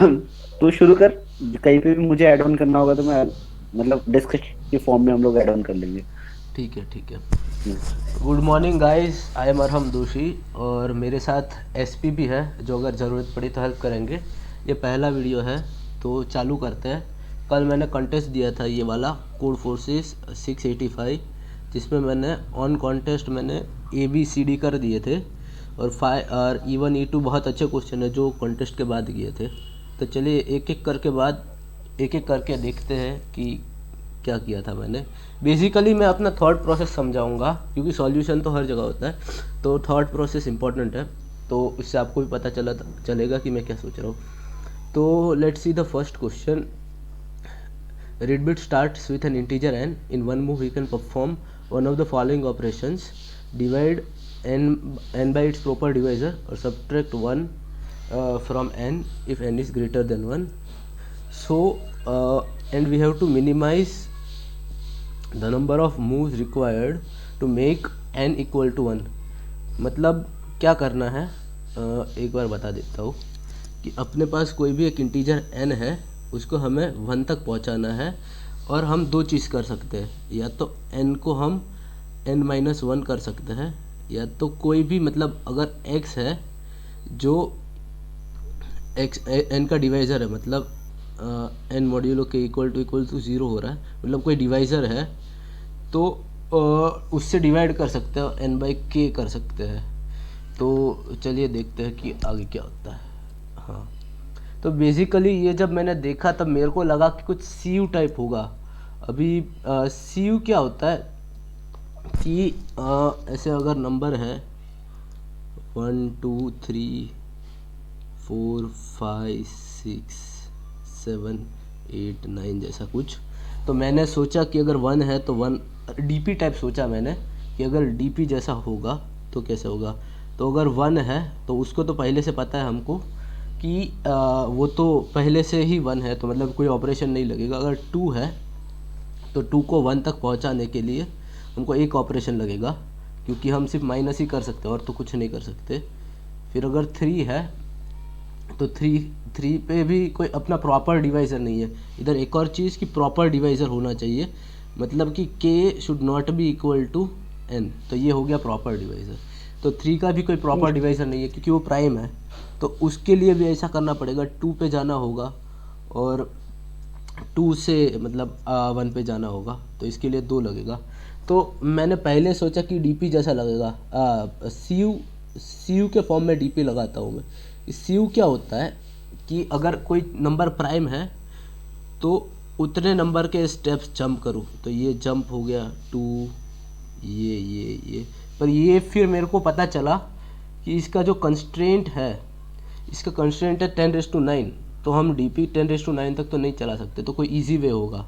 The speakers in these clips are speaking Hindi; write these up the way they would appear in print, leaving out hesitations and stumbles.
तू शुरू कर। कहीं पे भी मुझे ऐड ऑन करना होगा तो मैं मतलब डिस्कस के फॉर्म में हम लोग ऐड ऑन कर लेंगे। ठीक है, ठीक है। हम्म। Good morning guys, I am Arham Doshi. और मेरे साथ एसपी भी है, जो अगर ज़रूरत पड़ी तो हेल्प करेंगे। ये पहला वीडियो है, तो चालू करते हैं। कल मैंने कंटेस्ट दिया था ये वाला, कोड फोर्सेस 685, जिसमें मैंने ऑन कॉन्टेस्ट मैंने ए बी सी डी कर दिए थे। और और E1 E2 बहुत अच्छे क्वेश्चन है जो कॉन्टेस्ट के बाद किए थे। तो चलिए एक एक करके देखते हैं कि क्या किया था मैंने। बेसिकली मैं अपना थॉट प्रोसेस समझाऊंगा, क्योंकि सॉल्यूशन तो हर जगह होता है, तो थॉट प्रोसेस इंपॉर्टेंट है। तो इससे आपको भी पता चलेगा कि मैं क्या सोच रहा हूँ। तो let's see the first question. Redbit starts with an integer n. In one move, we can perform one of the following operations: divide n by its proper divisor, or subtract 1 from n if n is greater than 1. So, and we have to minimize the number of moves required to make n equal to 1. मतलब क्या करना है, एक बार बता देता हूँ कि अपने पास कोई भी एक इंटीजर n है, उसको हमें 1 तक पहुँचाना है। और हम दो चीज़ कर सकते हैं, या तो n को हम n-1 कर सकते हैं, या तो कोई भी, मतलब अगर x है जो x n का डिवाइज़र है, मतलब n मॉड्यूलो के इक्वल टू ज़ीरो हो रहा है, मतलब कोई डिवाइज़र है, तो उससे डिवाइड कर सकते हैं, n बाई के कर सकते हैं। तो चलिए देखते हैं कि आगे क्या होता है। हाँ, तो बेसिकली ये जब मैंने देखा तब मेरे को लगा कि कुछ सी यू टाइप होगा। अभी सी यू क्या होता है कि ऐसे अगर नंबर है 1 2 3 4 5 6 7 8 9 जैसा कुछ। तो मैंने सोचा कि अगर 1 है तो 1 डीपी टाइप सोचा मैंने, कि अगर डीपी जैसा होगा तो कैसे होगा। तो अगर 1 है तो उसको तो पहले से पता है हमको कि वो तो पहले से ही 1 है, तो मतलब कोई ऑपरेशन नहीं लगेगा। अगर 2 है तो 2 को 1 तक पहुंचाने के लिए हमको एक ऑपरेशन लगेगा, क्योंकि हम सिर्फ माइनस ही कर सकते हैं और तो कुछ नहीं कर सकते। फिर अगर 3 है तो थ्री पे भी कोई अपना प्रॉपर डिवाइज़र नहीं है। इधर एक और चीज़ कि प्रॉपर डिवाइज़र होना चाहिए, मतलब कि k should not be equal to n। तो ये हो गया प्रॉपर डिवाइज़र। तो 3 का भी कोई प्रॉपर डिवाइज़र नहीं है, क्योंकि वो प्राइम है। तो उसके लिए भी ऐसा करना पड़ेगा, 2 पे जाना होगा, और 2 से मतलब 1 पे जाना होगा, तो इसके लिए 2 लगेगा। तो मैंने पहले सोचा कि डीपी जैसा लगेगा, सी यू के फॉर्म में डीपी लगाता हूँ मैं। सी यू क्या होता है कि अगर कोई नंबर प्राइम है तो उतने नंबर के स्टेप्स जंप करूँ, तो ये जंप हो गया 2, ये। पर ये फिर मेरे को पता चला कि इसका जो कंस्ट्रेंट है, इसका कंस्ट्रेंट है 10⁹ तो हम डीपी 10⁹ तक तो नहीं चला सकते, तो कोई इजी वे होगा।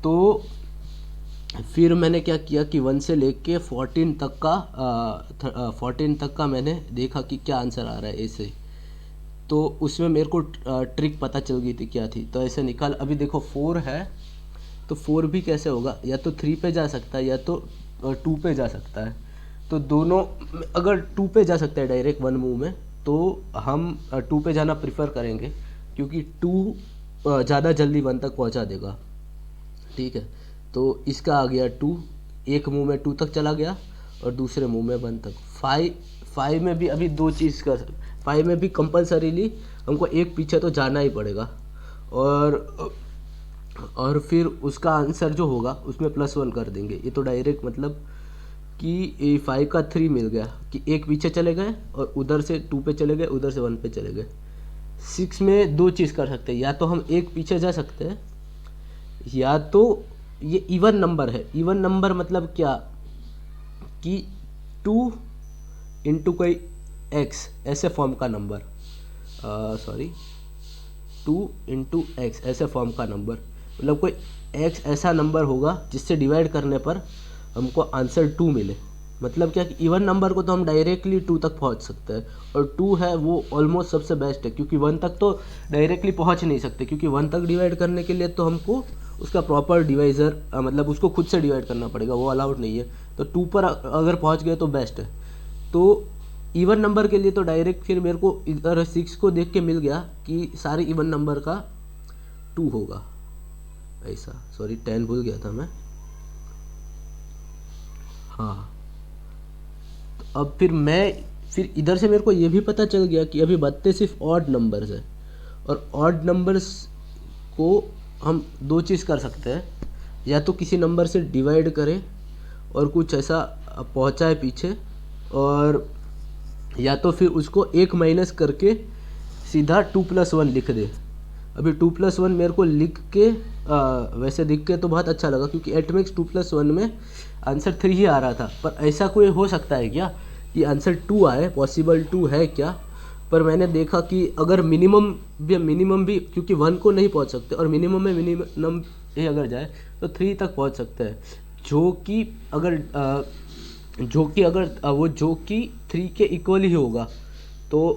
तो फिर मैंने क्या किया कि 1 से लेके 14 तक का 14 तक का मैंने देखा कि क्या आंसर आ रहा है ऐसे। तो उसमें मेरे को ट्रिक पता चल गई थी क्या थी, तो ऐसे निकाल। अभी देखो 4 है, तो 4 भी कैसे होगा, या तो 3 पे जा सकता है या तो 2 पे जा सकता है। तो दोनों, अगर 2 पे जा सकता है डायरेक्ट 1 मूव में, तो हम 2 पे जाना प्रिफर करेंगे, क्योंकि 2 ज़्यादा जल्दी 1 तक पहुंचा देगा। ठीक है, तो इसका आ गया 2, एक मुंह में 2 तक चला गया और दूसरे मुंह में 1 तक। 5 में भी अभी दो चीज़ कर, 5 में भी कंपलसरीली हमको एक पीछे तो जाना ही पड़ेगा। और फिर उसका आंसर जो होगा उसमें +1 कर देंगे। ये तो डायरेक्ट मतलब कि 5 का 3 मिल गया, कि एक पीछे चले गए और उधर से 2 पे चले गए, उधर से 1 पे चले गए। 6 में दो चीज़ कर सकते हैं, या तो हम एक पीछे जा सकते हैं, या तो ये इवन नंबर है। इवन नंबर मतलब क्या कि 2 इंटू कोई x ऐसे फॉर्म का नंबर, सॉरी 2 इंटू एक्स ऐसे फॉर्म का नंबर, मतलब कोई x ऐसा नंबर होगा जिससे डिवाइड करने पर हमको आंसर 2 मिले। मतलब क्या कि इवन नंबर को तो हम डायरेक्टली 2 तक पहुंच सकते हैं, और 2 है वो ऑलमोस्ट सबसे बेस्ट है, क्योंकि 1 तक तो डायरेक्टली पहुंच नहीं सकते, क्योंकि 1 तक डिवाइड करने के लिए तो हमको उसका प्रॉपर डिवाइज़र, मतलब उसको खुद से डिवाइड करना पड़ेगा, वो अलाउड नहीं है। तो 2 पर अगर पहुंच गए तो बेस्ट है। तो इवन नंबर के लिए तो डायरेक्ट फिर मेरे को इधर 6 को देख के मिल गया कि सारे इवन नंबर का 2 होगा, ऐसा। सॉरी 10 भूल गया था मैं। हाँ, तो अब फिर इधर से मेरे को ये भी पता चल गया कि अभी बत्ते सिर्फ ऑड नंबर्स है, और ऑड नंबर्स को हम दो चीज़ कर सकते हैं, या तो किसी नंबर से डिवाइड करें और कुछ ऐसा पहुंचाए पीछे, और या तो फिर उसको एक माइनस करके सीधा 2+1 लिख दे। अभी 2+1 मेरे को लिख के वैसे दिख के तो बहुत अच्छा लगा, क्योंकि एटमिक्स 2+1 में आंसर 3 ही आ रहा था। पर ऐसा कोई हो सकता है क्या कि आंसर 2 आए? पॉसिबल 2 है क्या? पर मैंने देखा कि अगर मिनिमम भी क्योंकि 1 को नहीं पहुंच सकते, और मिनिमम में मिनिमम ही अगर जाए तो 3 तक पहुंच सकते हैं, जो कि जो कि 3 के इक्वल ही होगा। तो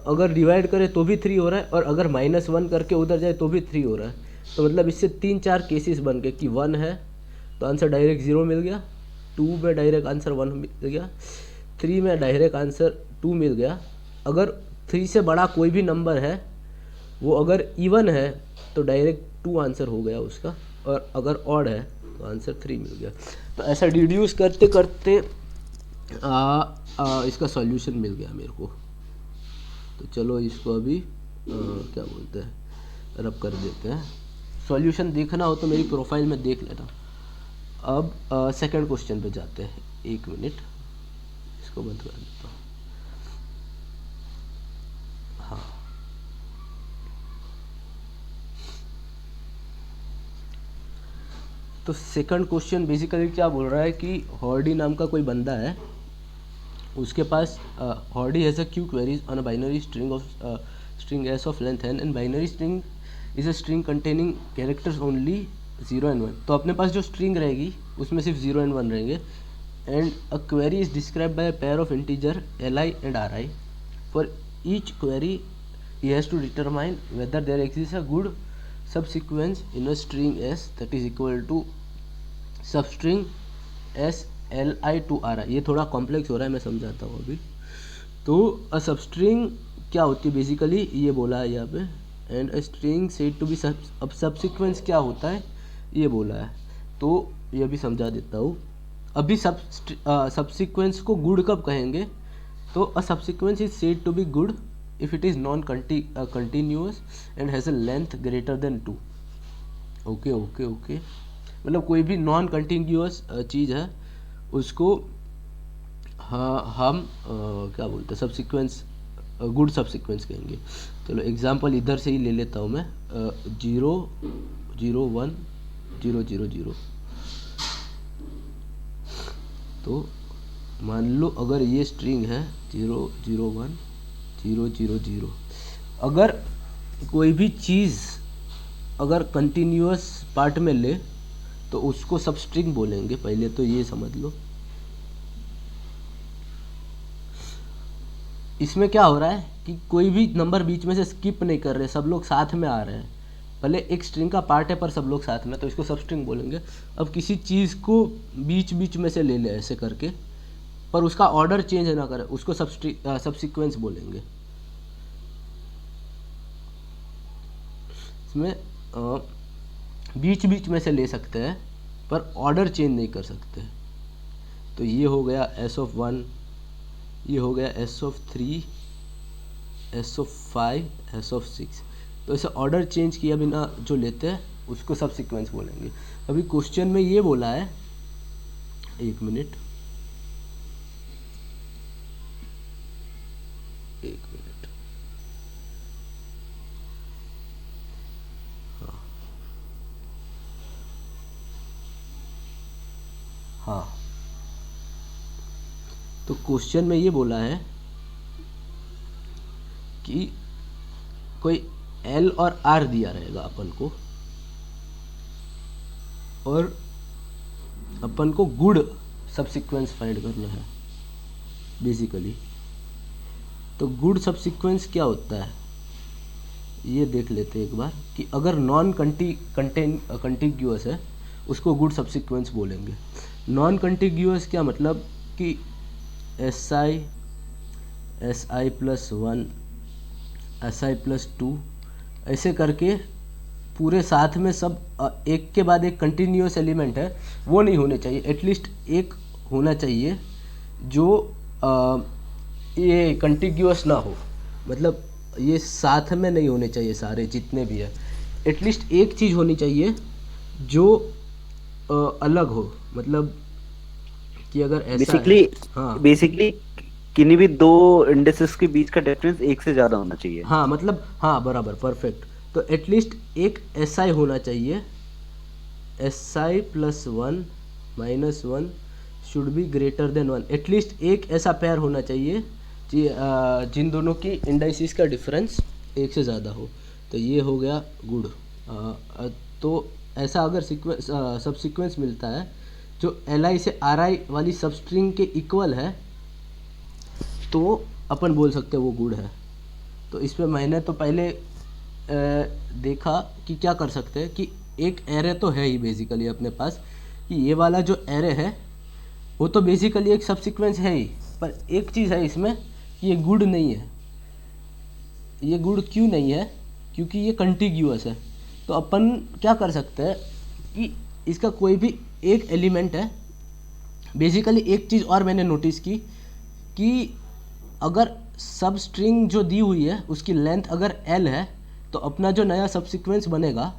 अगर डिवाइड करें तो भी 3 हो रहा है, और अगर -1 करके उधर जाए तो भी 3 हो रहा है। तो मतलब इससे 3-4 केसेस बन गए कि 1 है तो आंसर डायरेक्ट 0 मिल गया, 2 में डायरेक्ट आंसर 1 मिल गया, 3 में डायरेक्ट आंसर 2 मिल गया। अगर 3 से बड़ा कोई भी नंबर है, वो अगर इवन है तो डायरेक्ट 2 आंसर हो गया उसका, और अगर ऑड है तो आंसर 3 मिल गया। तो ऐसा डिड्यूस करते करते इसका सॉल्यूशन मिल गया मेरे को। तो चलो इसको अभी क्या बोलते हैं, रब कर देते हैं। सॉल्यूशन देखना हो तो मेरी प्रोफाइल में देख लेना। अब सेकंड क्वेश्चन पे जाते हैं। 1 मिनट, इसको बंद कर देता हूँ। हाँ, तो सेकंड क्वेश्चन बेसिकली क्या बोल रहा है कि हॉर्डी नाम का कोई बंदा है, उसके पास हॉर्डी has a Q queries on a binary string S of length n, and binary string is a string containing characters only 0 and 1। तो अपने पास जो स्ट्रिंग रहेगी उसमें सिर्फ 0 and 1 रहेंगे, and a query is describe by a pair of integer li and ri। For each query he has to determine whether there exists a good subsequence in a string s that is equal to substring s li to ri। ये थोड़ा कॉम्प्लेक्स हो रहा है, मैं समझाता हूँ अभी। तो अ सबस्ट्रिंग क्या होती है बेसिकली, ये बोला है यहाँ पे, and a string said to be अब सबसिक्वेंस क्या होता है ये बोला है, तो ये भी समझा देता हूँ। अभी सबसिक्वेंस को गुड कब कहेंगे, तो a subsequence is said to be good if it is non-continuous and has a length greater than 2। Okay, मतलब कोई भी नॉन कंटिन्यूअस चीज़ है उसको हम क्या बोलते हैं, सबसिक्वेंस, गुड सबसिक्वेंस कहेंगे। चलो एग्जांपल इधर से ही ले लेता हूँ मैं, 0 0 1 0 0 0। तो मान लो अगर ये स्ट्रिंग है 0 0 1 0 0 0, अगर कोई भी चीज़ अगर कंटिन्यूअस पार्ट में ले तो उसको सब स्ट्रिंग बोलेंगे, पहले तो ये समझ लो। इसमें क्या हो रहा है कि कोई भी नंबर बीच में से स्किप नहीं कर रहे, सब लोग साथ में आ रहे हैं, भले एक स्ट्रिंग का पार्ट है पर सब लोग साथ में, तो इसको सब स्ट्रिंग बोलेंगे। अब किसी चीज़ को बीच बीच में से ले ले ऐसे करके, पर उसका ऑर्डर चेंज ना करे, उसको सबसिक्वेंस बोलेंगे। इसमें बीच बीच में से ले सकते हैं पर ऑर्डर चेंज नहीं कर सकते। तो ये हो गया s(1), ये हो गया s(3), s(5), s(6)। तो ऐसे ऑर्डर चेंज किया बिना जो लेते हैं उसको सबसिक्वेंस बोलेंगे। अभी क्वेश्चन में ये बोला है, 1 मिनट, 1 मिनट, हाँ, तो क्वेश्चन में ये बोला है कि कोई L और R दिया रहेगा अपन को, और अपन को गुड सबसिक्वेंस फाइंड करना है बेसिकली। तो गुड सबसिक्वेंस क्या होता है ये देख लेते हैं एक बार, कि अगर नॉन कंटिग्यूअस है उसको गुड सबसिक्वेंस बोलेंगे। नॉन कंटिग्यूअस क्या मतलब कि SI si+1 si+2 ऐसे करके पूरे साथ में सब एक के बाद एक कंटिन्यूअस एलिमेंट है वो नहीं होने चाहिए। एटलीस्ट एक होना चाहिए जो ये कंटिग्यूअस ना हो, मतलब ये साथ में नहीं होने चाहिए सारे जितने भी है। एटलीस्ट एक चीज़ होनी चाहिए जो अलग हो, मतलब कि अगर ऐसा बेसिकली है। हाँ बेसिकली किन्हीं भी दो इंडिसेस के बीच का डिफरेंस एक से ज्यादा होना चाहिए। हाँ, मतलब हाँ बराबर परफेक्ट। तो एटलीस्ट एक SI होना चाहिए, si+1 -1 should be greater than 1। At least एक ऐसा पेयर होना चाहिए जिन दोनों की इंडाइसिस का डिफरेंस एक से ज़्यादा हो। तो ये हो गया गुड। तो ऐसा अगर सीक्वेंस सब सीक्वेंस मिलता है जो Li से Ri वाली सब स्ट्रिंग के इक्वल है तो अपन बोल सकते हैं वो गुड है। तो इसमें मैंने तो पहले देखा कि क्या कर सकते हैं कि एक एरे तो है ही बेसिकली अपने पास, कि ये वाला जो एरे है वो तो बेसिकली एक सब सीक्वेंस है ही, पर एक चीज़ है इसमें कि ये गुड नहीं है। ये गुड क्यों नहीं है? क्योंकि ये कंटिग्यूअस है। तो अपन क्या कर सकते हैं कि इसका कोई भी एक एलिमेंट है। बेसिकली एक चीज़ और मैंने नोटिस की कि अगर सब स्ट्रिंग जो दी हुई है उसकी लेंथ अगर L है तो अपना जो नया सब सीक्वेंस बनेगा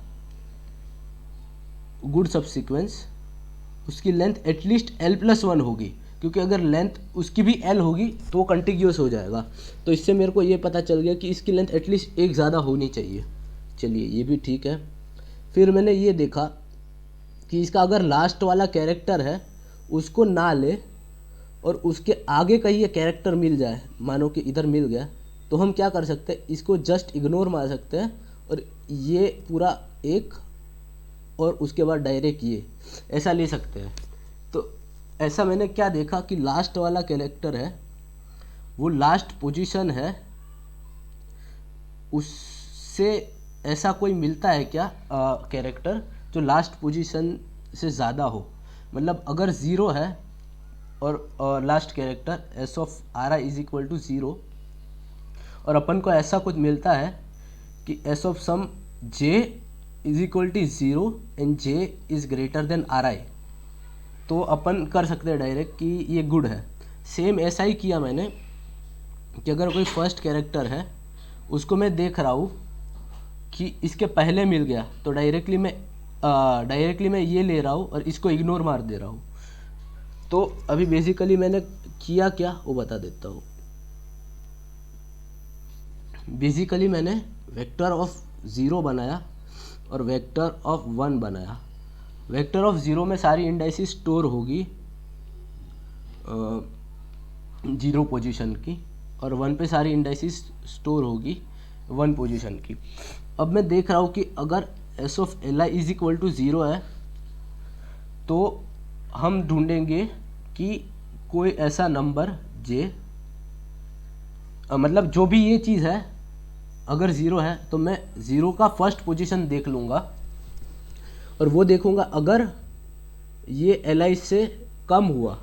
गुड सब सीक्वेंस, उसकी लेंथ एटलीस्ट L+1 होगी, क्योंकि अगर लेंथ उसकी भी L होगी तो वो कंटिग्यूअस हो जाएगा। तो इससे मेरे को ये पता चल गया कि इसकी लेंथ एटलीस्ट एक ज़्यादा होनी चाहिए। चलिए ये भी ठीक है। फिर मैंने ये देखा कि इसका अगर लास्ट वाला कैरेक्टर है उसको ना ले और उसके आगे का ये कैरेक्टर मिल जाए, मानो कि इधर मिल गया, तो हम क्या कर सकते हैं, इसको जस्ट इग्नोर मार सकते हैं और ये पूरा एक और उसके बाद डायरेक्ट ये ऐसा ले सकते हैं। तो ऐसा मैंने क्या देखा कि लास्ट वाला कैरेक्टर है वो लास्ट पोजीशन है, उससे ऐसा कोई मिलता है क्या कैरेक्टर जो लास्ट पोजीशन से ज़्यादा हो। मतलब अगर 0 है और लास्ट कैरेक्टर S(Ri) = 0 और अपन को ऐसा कुछ मिलता है कि S(sum j) = 0 and j is greater then Ri, तो अपन कर सकते हैं डायरेक्ट कि ये गुड है। सेम ऐसा ही किया मैंने कि अगर कोई फर्स्ट कैरेक्टर है उसको मैं देख रहा हूँ कि इसके पहले मिल गया तो डायरेक्टली मैं ये ले रहा हूँ और इसको इग्नोर मार दे रहा हूँ। तो अभी बेसिकली मैंने किया क्या वो बता देता हूँ। बेसिकली मैंने वेक्टर ऑफ 0 बनाया और वेक्टर ऑफ 1 बनाया। वेक्टर ऑफ 0 में सारी इंडाइसिस स्टोर होगी 0 पोजीशन की और 1 पे सारी इंडाइसिस स्टोर होगी 1 पोजीशन की। अब मैं देख रहा हूँ कि अगर S(Li) = 0 है तो हम ढूंढेंगे कि कोई ऐसा नंबर j, मतलब जो भी ये चीज़ है अगर 0 है तो मैं 0 का फर्स्ट पोजीशन देख लूँगा और वो देखूँगा अगर ये Li से कम हुआ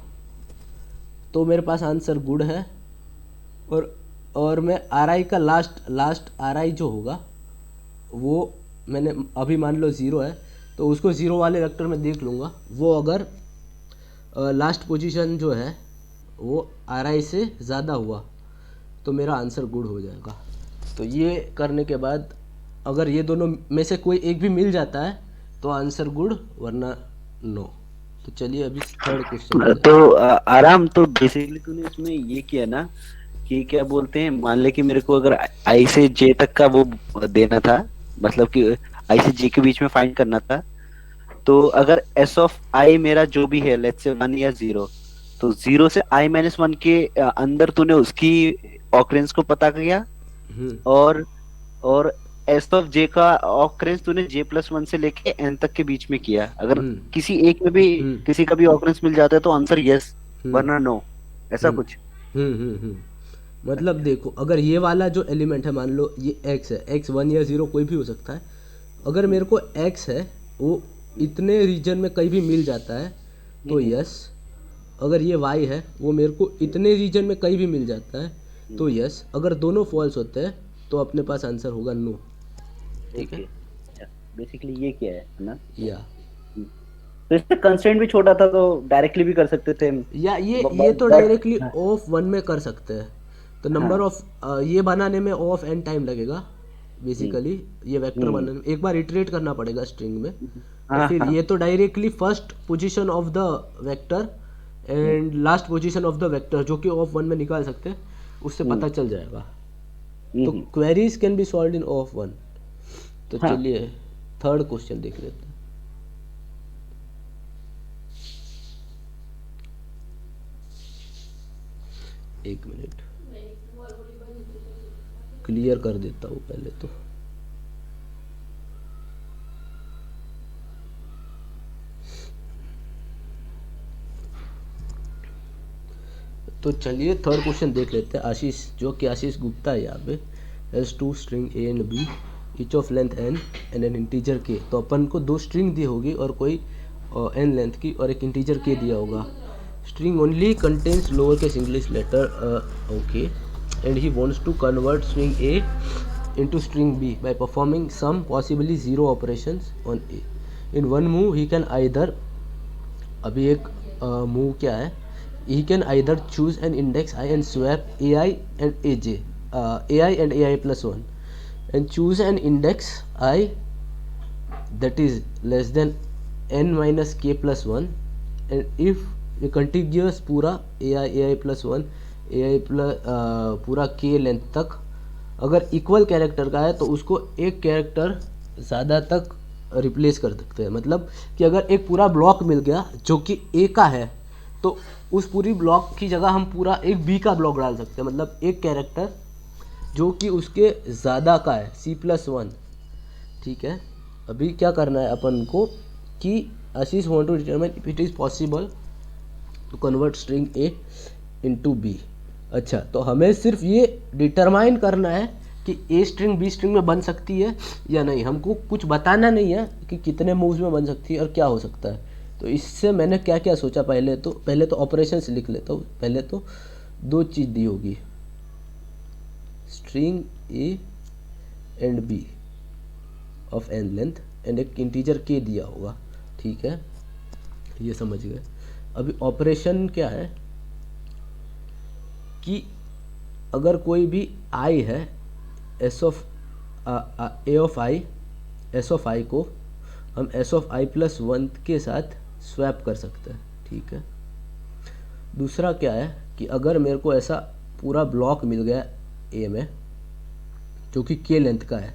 तो मेरे पास आंसर गुड है। और मैं Ri का लास्ट Ri जो होगा वो मैंने अभी मान लो 0 है तो उसको 0 वाले वेक्टर में देख लूँगा, वो अगर लास्ट पोजीशन जो है वो Ri से ज़्यादा हुआ तो मेरा आंसर गुड हो जाएगा। तो ये करने के बाद अगर ये दोनों में से कोई एक भी मिल जाता है तो आंसर गुड, वरना नो। तो चलिए अभी थर्ड क्वेश्चन। तो आराम, तो बेसिकली तूने इसमें ये किया ना कि क्या बोलते हैं, मान ले कि मेरे को अगर आई से जे तक का वो देना था, मतलब कि आई से जे के बीच में फाइंड करना था। तो अगर S(i) मेरा जो भी है, लेट्स से 1 या 0, तो 0 से i-1 के अंदर तूने उसकी ऑकरेंस को पता किया और S(j) का ऑकरेंस तूने j+1 से लेके n तक के बीच में किया। अगर किसी एक में भी किसी का भी ऑकरेंस मिल जाता है तो आंसर यस, वरना नो, ऐसा कुछ। मतलब देखो अगर ये वाला जो एलिमेंट है, मान लो ये x है, x 1 या 0 कोई भी हो सकता है। अगर मेरे को x है वो इतने रीजन में कहीं भी मिल जाता है तो यस। अगर ये y है वो मेरे को इतने रीजन में कहीं भी मिल जाता है तो यस, अगर दोनों फॉल्स होते हैं तो अपने पास आंसर होगा नो। ठीक है, ओके। बेसिकली ये क्या है ना। या हम्म। तो इससे कंस्ट्रेंट भी छोटा था तो डायरेक्टली भी कर सकते थे। ये तो बट डायरेक्टली ऑफ वन में कर सकते हैं। तो नंबर हाँ। ऑफ ये बनाने में ऑफ एन टाइम लगेगा हम्म। बेसिकली। ये वेक्टर हम्म। बनाने में एक बार इटरेट करना पड़ेगा स्ट्रिंग में। और हाँ फिर हाँ। ये तो directly first position of the vector hmm. And last position of the vector जो कि ऑफ वन में निकाल सकते हैं, उससे हम्म। पता चल जाएगा। तो हम्म। Queries can be solve in of one. तो हाँ। चलिए थर्ड क्वेश्चन देख लेते हैं। एक मिनट, क्लियर कर देता हूँ पहले तो। तो चलिए थर्ड क्वेश्चन देख लेते हैं। आशीष, जो कि आशीष गुप्ता है यहाँ पे, has two string A and B each of length N and N integer K. तो अपन को दो स्ट्रिंग दी होगी और कोई एन लेंथ की और एक इंटीजर के दिया होगा। String only contains lower case English letter okay, and he wants to convert string A into string b by performing some possibly zero operations on a. In one move he can either, अभी एक मूव क्या है, he can either choose an index I and swap ai and aj, ai and ai plus 1, and choose an index I that is less than n minus k plus 1, and if a contiguous पूरा ai ai plus 1 ai plus पूरा k लेंथ तक अगर इक्वल कैरेक्टर का है तो उसको एक कैरेक्टर ज़्यादा तक रिप्लेस कर सकते हैं। मतलब कि अगर एक पूरा ब्लॉक मिल गया जो कि ए का है तो उस पूरी ब्लॉक की जगह हम पूरा एक बी का ब्लॉक डाल सकते हैं। मतलब एक कैरेक्टर जो कि उसके ज़्यादा का है C+1। ठीक है, अभी क्या करना है अपन को कि Ashish want to determine if it is possible to convert string A into B. अच्छा, तो हमें सिर्फ ये डिटरमाइन करना है कि ए स्ट्रिंग बी स्ट्रिंग में बन सकती है या नहीं। हमको कुछ बताना नहीं है कि कितने मूव्स में बन सकती है और क्या हो सकता है। तो इससे मैंने क्या क्या सोचा, पहले तो ऑपरेशंस लिख लेता हूँ। पहले तो दो चीज़ दी होगी, string A and B of N length and एक इंटीजर के दिया होगा। ठीक है, ये समझ गए। अभी ऑपरेशन क्या है कि अगर कोई भी आई है S of A of I, S of I को हम एस ऑफ आई प्लस 1 के साथ स्वैप कर सकते हैं। ठीक है, दूसरा क्या है कि अगर मेरे को ऐसा पूरा ब्लॉक मिल गया ए में जो कि के लेंथ का है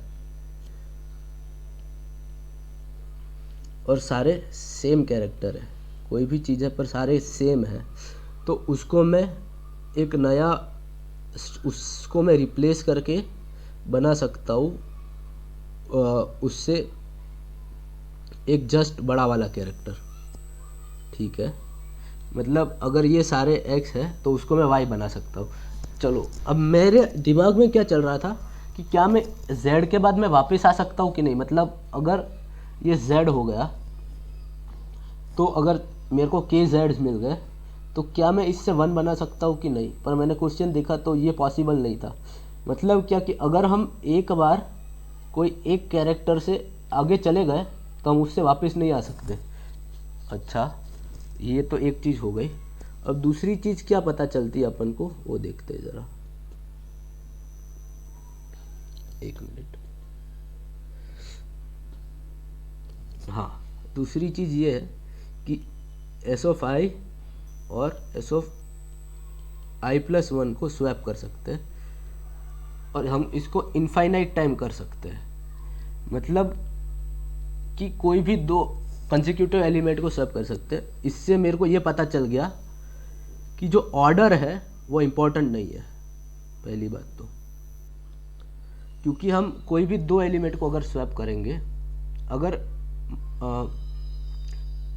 और सारे सेम कैरेक्टर है, कोई भी चीज़ है पर सारे सेम है, तो उसको मैं एक नया, उसको मैं रिप्लेस करके बना सकता हूँ उससे एक जस्ट बड़ा वाला कैरेक्टर। ठीक है, मतलब अगर ये सारे x है तो उसको मैं y बना सकता हूँ। चलो, अब मेरे दिमाग में क्या चल रहा था कि क्या मैं z के बाद में वापस आ सकता हूँ कि नहीं। मतलब अगर ये z हो गया तो अगर मेरे को k z मिल गए तो क्या मैं इससे 1 बना सकता हूँ कि नहीं। पर मैंने क्वेश्चन देखा तो ये पॉसिबल नहीं था। मतलब क्या कि अगर हम एक बार कोई एक कैरेक्टर से आगे चले गए तो हम उससे वापस नहीं आ सकते। अच्छा, ये तो एक चीज़ हो गई। अब दूसरी चीज़ क्या पता चलती है अपन को, वो देखते हैं ज़रा, एक मिनट। हाँ, दूसरी चीज़ ये है कि एस ऑफ आई और एस ऑफ आई प्लस 1 को स्वैप कर सकते हैं और हम इसको इनफाइनाइट टाइम कर सकते हैं। मतलब कि कोई भी दो कंसेक्यूटिव एलिमेंट को स्वैप कर सकते हैं। इससे मेरे को ये पता चल गया कि जो ऑर्डर है वो इम्पोर्टेंट नहीं है, पहली बात तो। क्योंकि हम कोई भी दो एलिमेंट को अगर स्वैप करेंगे, अगर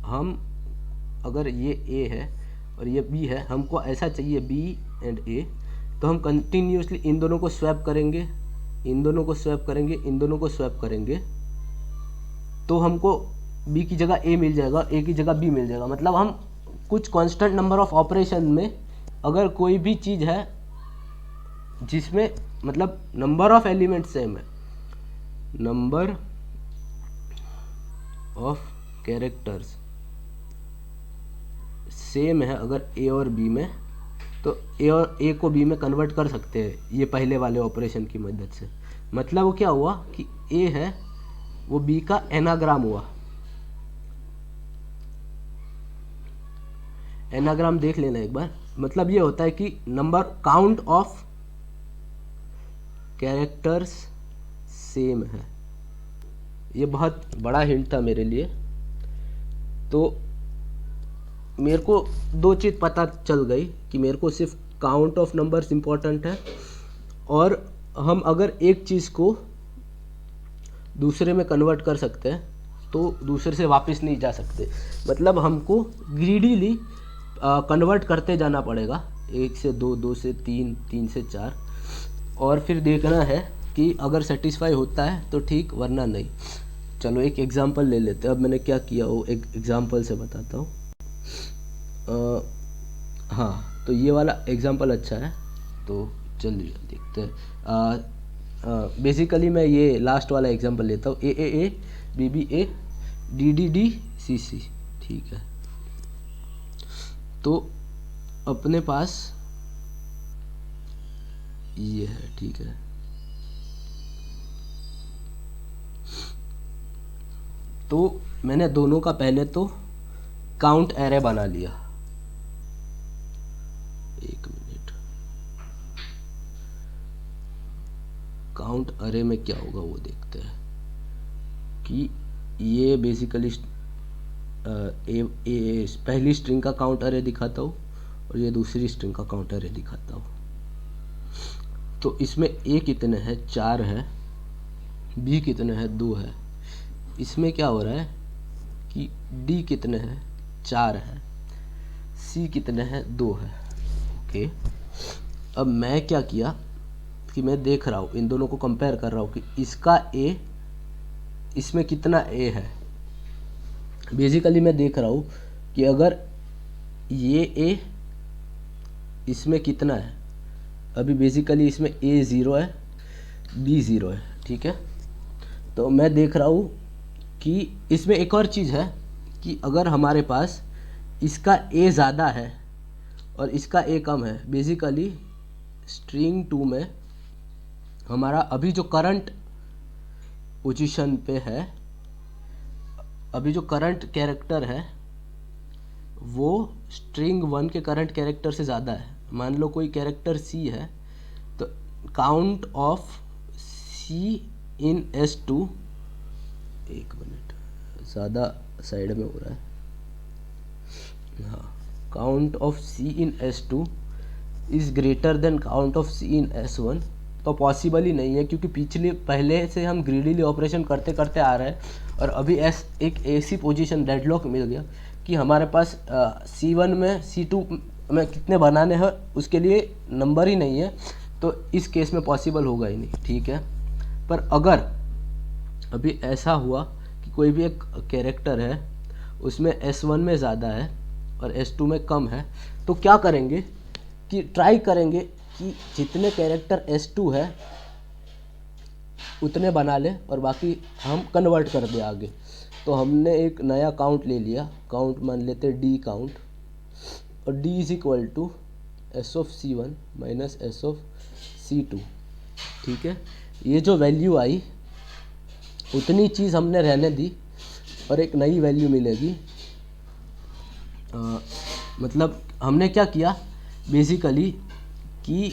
हम अगर ये ए है और ये बी है, हमको ऐसा चाहिए बी एंड ए, तो हम कंटिन्यूसली इन दोनों को स्वैप करेंगे, इन दोनों को स्वैप करेंगे, इन दोनों को स्वैप करेंगे, तो हमको बी की जगह ए मिल जाएगा, ए की जगह बी मिल जाएगा। मतलब हम कुछ कांस्टेंट नंबर ऑफ ऑपरेशन में अगर कोई भी चीज़ है जिसमें मतलब नंबर ऑफ एलिमेंट सेम है, नंबर ऑफ कैरेक्टर्स सेम है अगर ए और बी में, तो ए और ए को बी में कन्वर्ट कर सकते हैं ये पहले वाले ऑपरेशन की मदद से। मतलब वो क्या हुआ कि ए है वो बी का एनाग्राम हुआ। एनाग्राम देख लेना एक बार। मतलब ये होता है कि number count of characters same है। ये बहुत बड़ा हिंट था मेरे लिए। तो मेरे को दो चीज़ पता चल गई कि मेरे को सिर्फ काउंट ऑफ नंबर्स इम्पोर्टेंट है, और हम अगर एक चीज़ को दूसरे में कन्वर्ट कर सकते हैं तो दूसरे से वापस नहीं जा सकते। मतलब हमको ग्रीडीली कन्वर्ट करते जाना पड़ेगा, 1 से 2, 2 से 3, 3 से 4, और फिर देखना है कि अगर सेटिस्फाई होता है तो ठीक, वरना नहीं। चलो एक एग्जांपल ले लेते हैं। अब मैंने क्या किया वो एक एग्जांपल से बताता हूँ। हाँ, तो ये वाला एग्जांपल अच्छा है, तो चलिए देखते हैं। बेसिकली मैं ये लास्ट वाला एग्जांपल लेता हूँ, A B B A D D D C C. ठीक है, तो अपने पास ये है। ठीक है, तो मैंने दोनों का पहले तो काउंट एरे बना लिया। एक मिनट, काउंट अरे में क्या होगा वो देखते हैं कि ये बेसिकली पहली स्ट्रिंग का काउंट अरे दिखाता हूँ और ये दूसरी स्ट्रिंग का काउंट अरे दिखाता हूँ। तो इसमें ए कितने हैं, 4 है, बी कितने हैं, 2 है। इसमें क्या हो रहा है कि डी कितने हैं, 4 है, सी कितने हैं, 2 है। ओके, अब मैं क्या किया कि मैं देख रहा हूँ, इन दोनों को कंपेयर कर रहा हूँ कि इसका ए इसमें कितना ए है। बेसिकली मैं देख रहा हूँ कि अगर ये ए इसमें कितना है। अभी बेसिकली इसमें ए 0 है, बी 0 है। ठीक है, तो मैं देख रहा हूँ कि इसमें एक और चीज़ है कि अगर हमारे पास इसका ए ज़्यादा है और इसका ए कम है, बेसिकली स्ट्रिंग 2 में हमारा अभी जो करंट पोजीशन पे है, अभी जो करंट कैरेक्टर है वो स्ट्रिंग 1 के करंट कैरेक्टर से ज़्यादा है। मान लो कोई कैरेक्टर सी है, तो count of C in S2, एक मिनट ज़्यादा साइड में हो रहा है। हाँ, count of C in S2 is greater than count of C in S1। तो पॉसिबल ही नहीं है, क्योंकि पहले से हम ग्रीडीली ऑपरेशन करते करते आ रहे हैं और अभी एक ऐसी पोजीशन डेडलॉक मिल गया कि हमारे पास C1 में C2 में कितने बनाने हैं उसके लिए नंबर ही नहीं है। तो इस केस में पॉसिबल होगा ही नहीं। ठीक है, पर अगर अभी ऐसा हुआ कि कोई भी एक कैरेक्टर है उसमें S1 में ज़्यादा है और S2 में कम है, तो क्या करेंगे कि ट्राई करेंगे कि जितने कैरेक्टर S2 है उतने बना ले और बाकी हम कन्वर्ट कर दे आगे। तो हमने एक नया काउंट ले लिया, काउंट मान लेते डी काउंट, और D is equal to S of C1 minus S of C2। ठीक है, ये जो वैल्यू आई उतनी चीज़ हमने रहने दी और एक नई वैल्यू मिलेगी। मतलब हमने क्या किया बेसिकली कि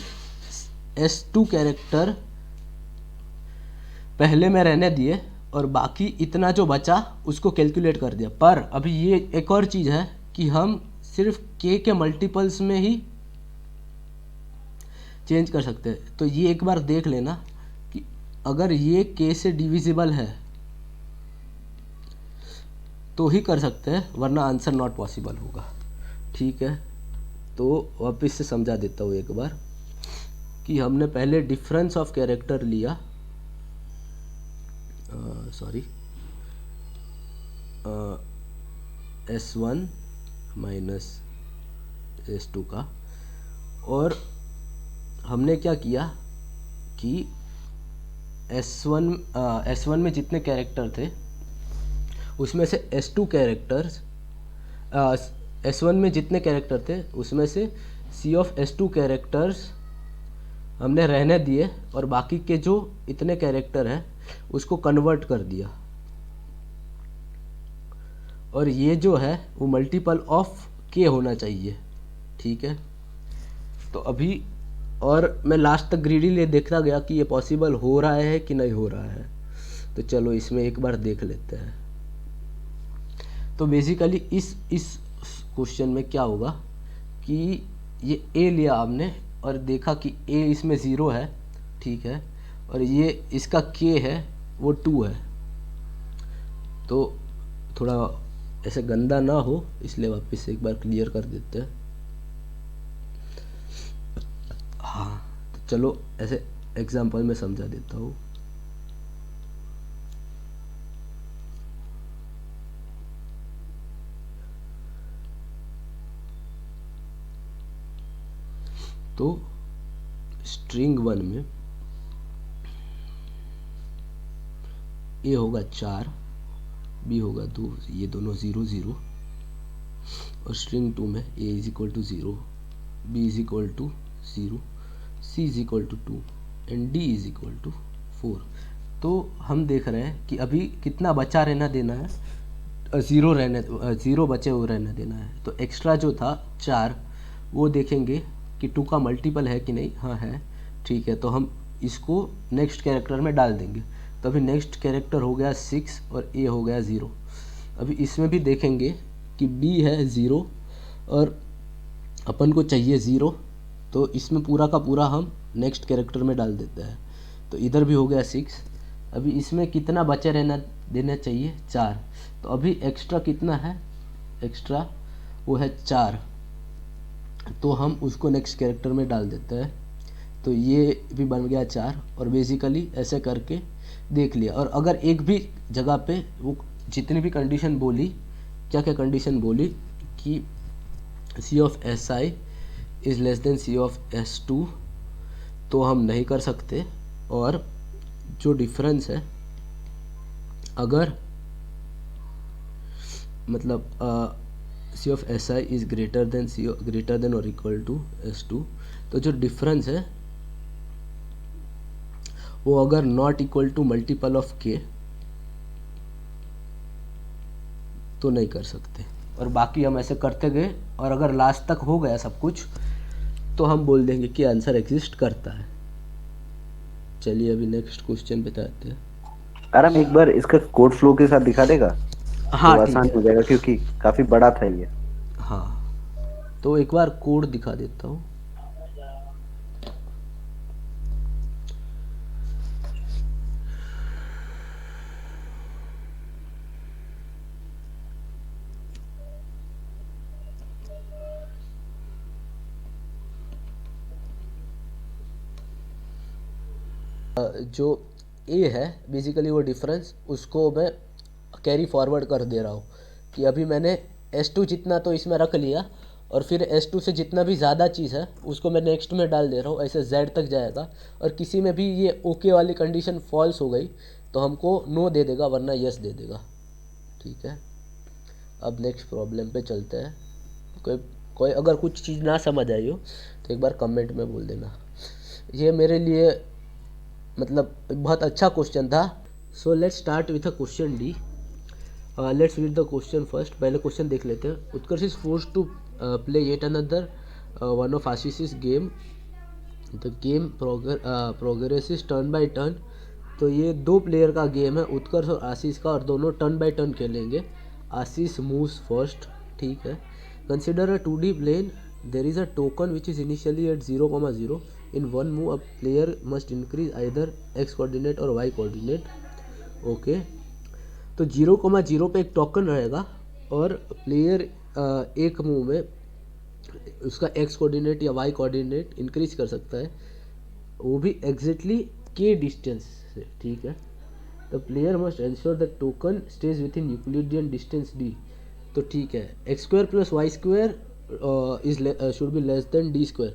S2 कैरेक्टर पहले में रहने दिए और बाकी इतना जो बचा उसको कैलकुलेट कर दिया। पर अभी ये एक और चीज़ है कि हम सिर्फ k के मल्टीपल्स में ही चेंज कर सकते हैं। तो ये एक बार देख लेना कि अगर ये k से डिविजिबल है तो ही कर सकते हैं, वरना आंसर नॉट पॉसिबल होगा। ठीक है, तो वापस से समझा देता हूँ एक बार कि हमने पहले डिफरेंस ऑफ कैरेक्टर लिया, सॉरी S1 माइनस S2 का, और हमने क्या किया कि S1 में जितने कैरेक्टर थे उसमें से S2 कैरेक्टर्स, S1 में जितने कैरेक्टर थे उसमें से C ऑफ S2 कैरेक्टर्स हमने रहने दिए और बाकी के जो इतने कैरेक्टर हैं उसको कन्वर्ट कर दिया, और ये जो है वो मल्टीपल ऑफ के होना चाहिए। ठीक है, तो अभी और मैं लास्ट तक ग्रीडीली देखता गया कि ये पॉसिबल हो रहा है कि नहीं हो रहा है। तो चलो इसमें एक बार देख लेते हैं। तो बेसिकली इस क्वेश्चन में क्या होगा कि ये ए लिया आपने और देखा कि ए इसमें ज़ीरो है, ठीक है, और ये इसका के है वो 2 है। तो थोड़ा ऐसे गंदा ना हो इसलिए वापस से एक बार क्लियर कर देते हैं। हाँ, तो चलो ऐसे एग्जांपल में समझा देता हूँ। तो स्ट्रिंग 1 में ए होगा 4, बी होगा 2, ये दोनों 0 0, और स्ट्रिंग 2 में A is equal to 0, B is equal to 0, C is equal to 2 and D is equal to 4। तो हम देख रहे हैं कि अभी कितना बचा रहना देना है, 0 बचे हुए रहने देना है। तो एक्स्ट्रा जो था 4 वो देखेंगे कि 2 का मल्टीपल है कि नहीं। हाँ है, ठीक है, तो हम इसको नेक्स्ट कैरेक्टर में डाल देंगे। तो अभी नेक्स्ट कैरेक्टर हो गया 6 और ए हो गया 0। अभी इसमें भी देखेंगे कि बी है 0 और अपन को चाहिए 0, तो इसमें पूरा का पूरा हम नेक्स्ट कैरेक्टर में डाल देते हैं। तो इधर भी हो गया 6। अभी इसमें कितना बचे रहना देना चाहिए, 4। तो अभी एक्स्ट्रा कितना है, एक्स्ट्रा वो है 4, तो हम उसको नेक्स्ट कैरेक्टर में डाल देते हैं। तो ये भी बन गया 4, और बेसिकली ऐसे करके देख लिया। और अगर एक भी जगह पे वो जितनी भी कंडीशन बोली, क्या क्या कंडीशन बोली कि C of S I is less than C of S2, तो हम नहीं कर सकते। और जो डिफरेंस है, अगर मतलब C of S I is greater than और इक्वल टू S2, तो जो डिफरेंस है वो अगर not equal to multiple of K तो नहीं कर सकते। और बाकी हम ऐसे करते गए, और अगर लास्ट तक हो गया सब कुछ तो हम बोल देंगे कि आंसर एग्जिस्ट करता है। चलिए अभी नेक्स्ट क्वेश्चन बताते हैं। आराम एक बार इसका कोड फ्लो के साथ दिखा देगा हाँ तो ठीक आसान है, हो जाएगा, क्योंकि काफी बड़ा था ये। हाँ तो एक बार कोड दिखा देता हूँ। जो ए है बेसिकली वो डिफरेंस, उसको मैं कैरी फॉरवर्ड कर दे रहा हूँ कि अभी मैंने S2 जितना तो इसमें रख लिया, और फिर S2 से जितना भी ज़्यादा चीज़ है उसको मैं नेक्स्ट में डाल दे रहा हूँ। ऐसे Z तक जाएगा, और किसी में भी ये ओके वाली कंडीशन फॉल्स हो गई तो हमको नो दे देगा, वरना यस दे देगा। ठीक है, अब नेक्स्ट प्रॉब्लम पे चलते हैं। कोई अगर कुछ चीज़ ना समझ आई हो तो एक बार कमेंट में बोल देना। ये मेरे लिए मतलब बहुत अच्छा क्वेश्चन था। So let's start with a question D. Let's read the question first. पहले क्वेश्चन देख लेते हैं। Utkarsh is forced to play yet another one of Ashish game. The game progress is turn by turn. तो ये 2 प्लेयर का गेम है, उत्कर्ष और आशीष का, और दोनों टर्न बाय टर्न खेलेंगे। आशीष मूव्स फर्स्ट, ठीक है। Consider a 2D plane, there is a token which is initially at 0,0. In one move, a player must increase either x coordinate और y coordinate. ओके, तो 0,0 पे एक टोकन रहेगा, और प्लेयर एक मूव में उसका x कोऑर्डिनेट या y कोऑर्डिनेट इंक्रीज कर सकता है, वो भी एग्जैक्टली k डिस्टेंस से। ठीक है, the player must ensure the token stage with in Euclidean distance d। तो ठीक है, x² + y² should be less than d²।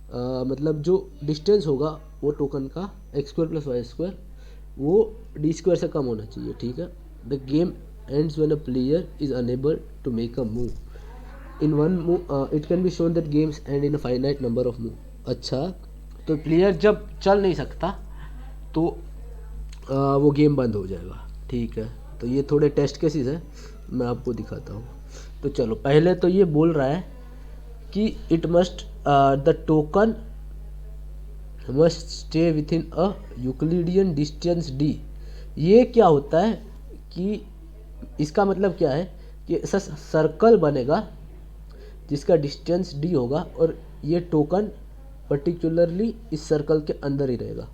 मतलब जो डिस्टेंस होगा वो टोकन का X square plus Y square वो डी स्क्वायर से कम होना चाहिए, ठीक है। The game ends when a player is unable to make a move in one move, it can be shown that games end in a finite number of move. अच्छा, तो प्लेयर जब चल नहीं सकता तो वो गेम बंद हो जाएगा, ठीक है। तो ये थोड़े टेस्ट केसेस है, मैं आपको दिखाता हूँ। तो चलो, पहले तो ये बोल रहा है कि it must the token must stay with in a Euclidean distance D. ये क्या होता है कि इसका मतलब क्या है कि ऐसा सर्कल बनेगा जिसका डिस्टेंस डी होगा और ये टोकन पर्टिकुलरली इस सर्कल के अंदर ही रहेगा,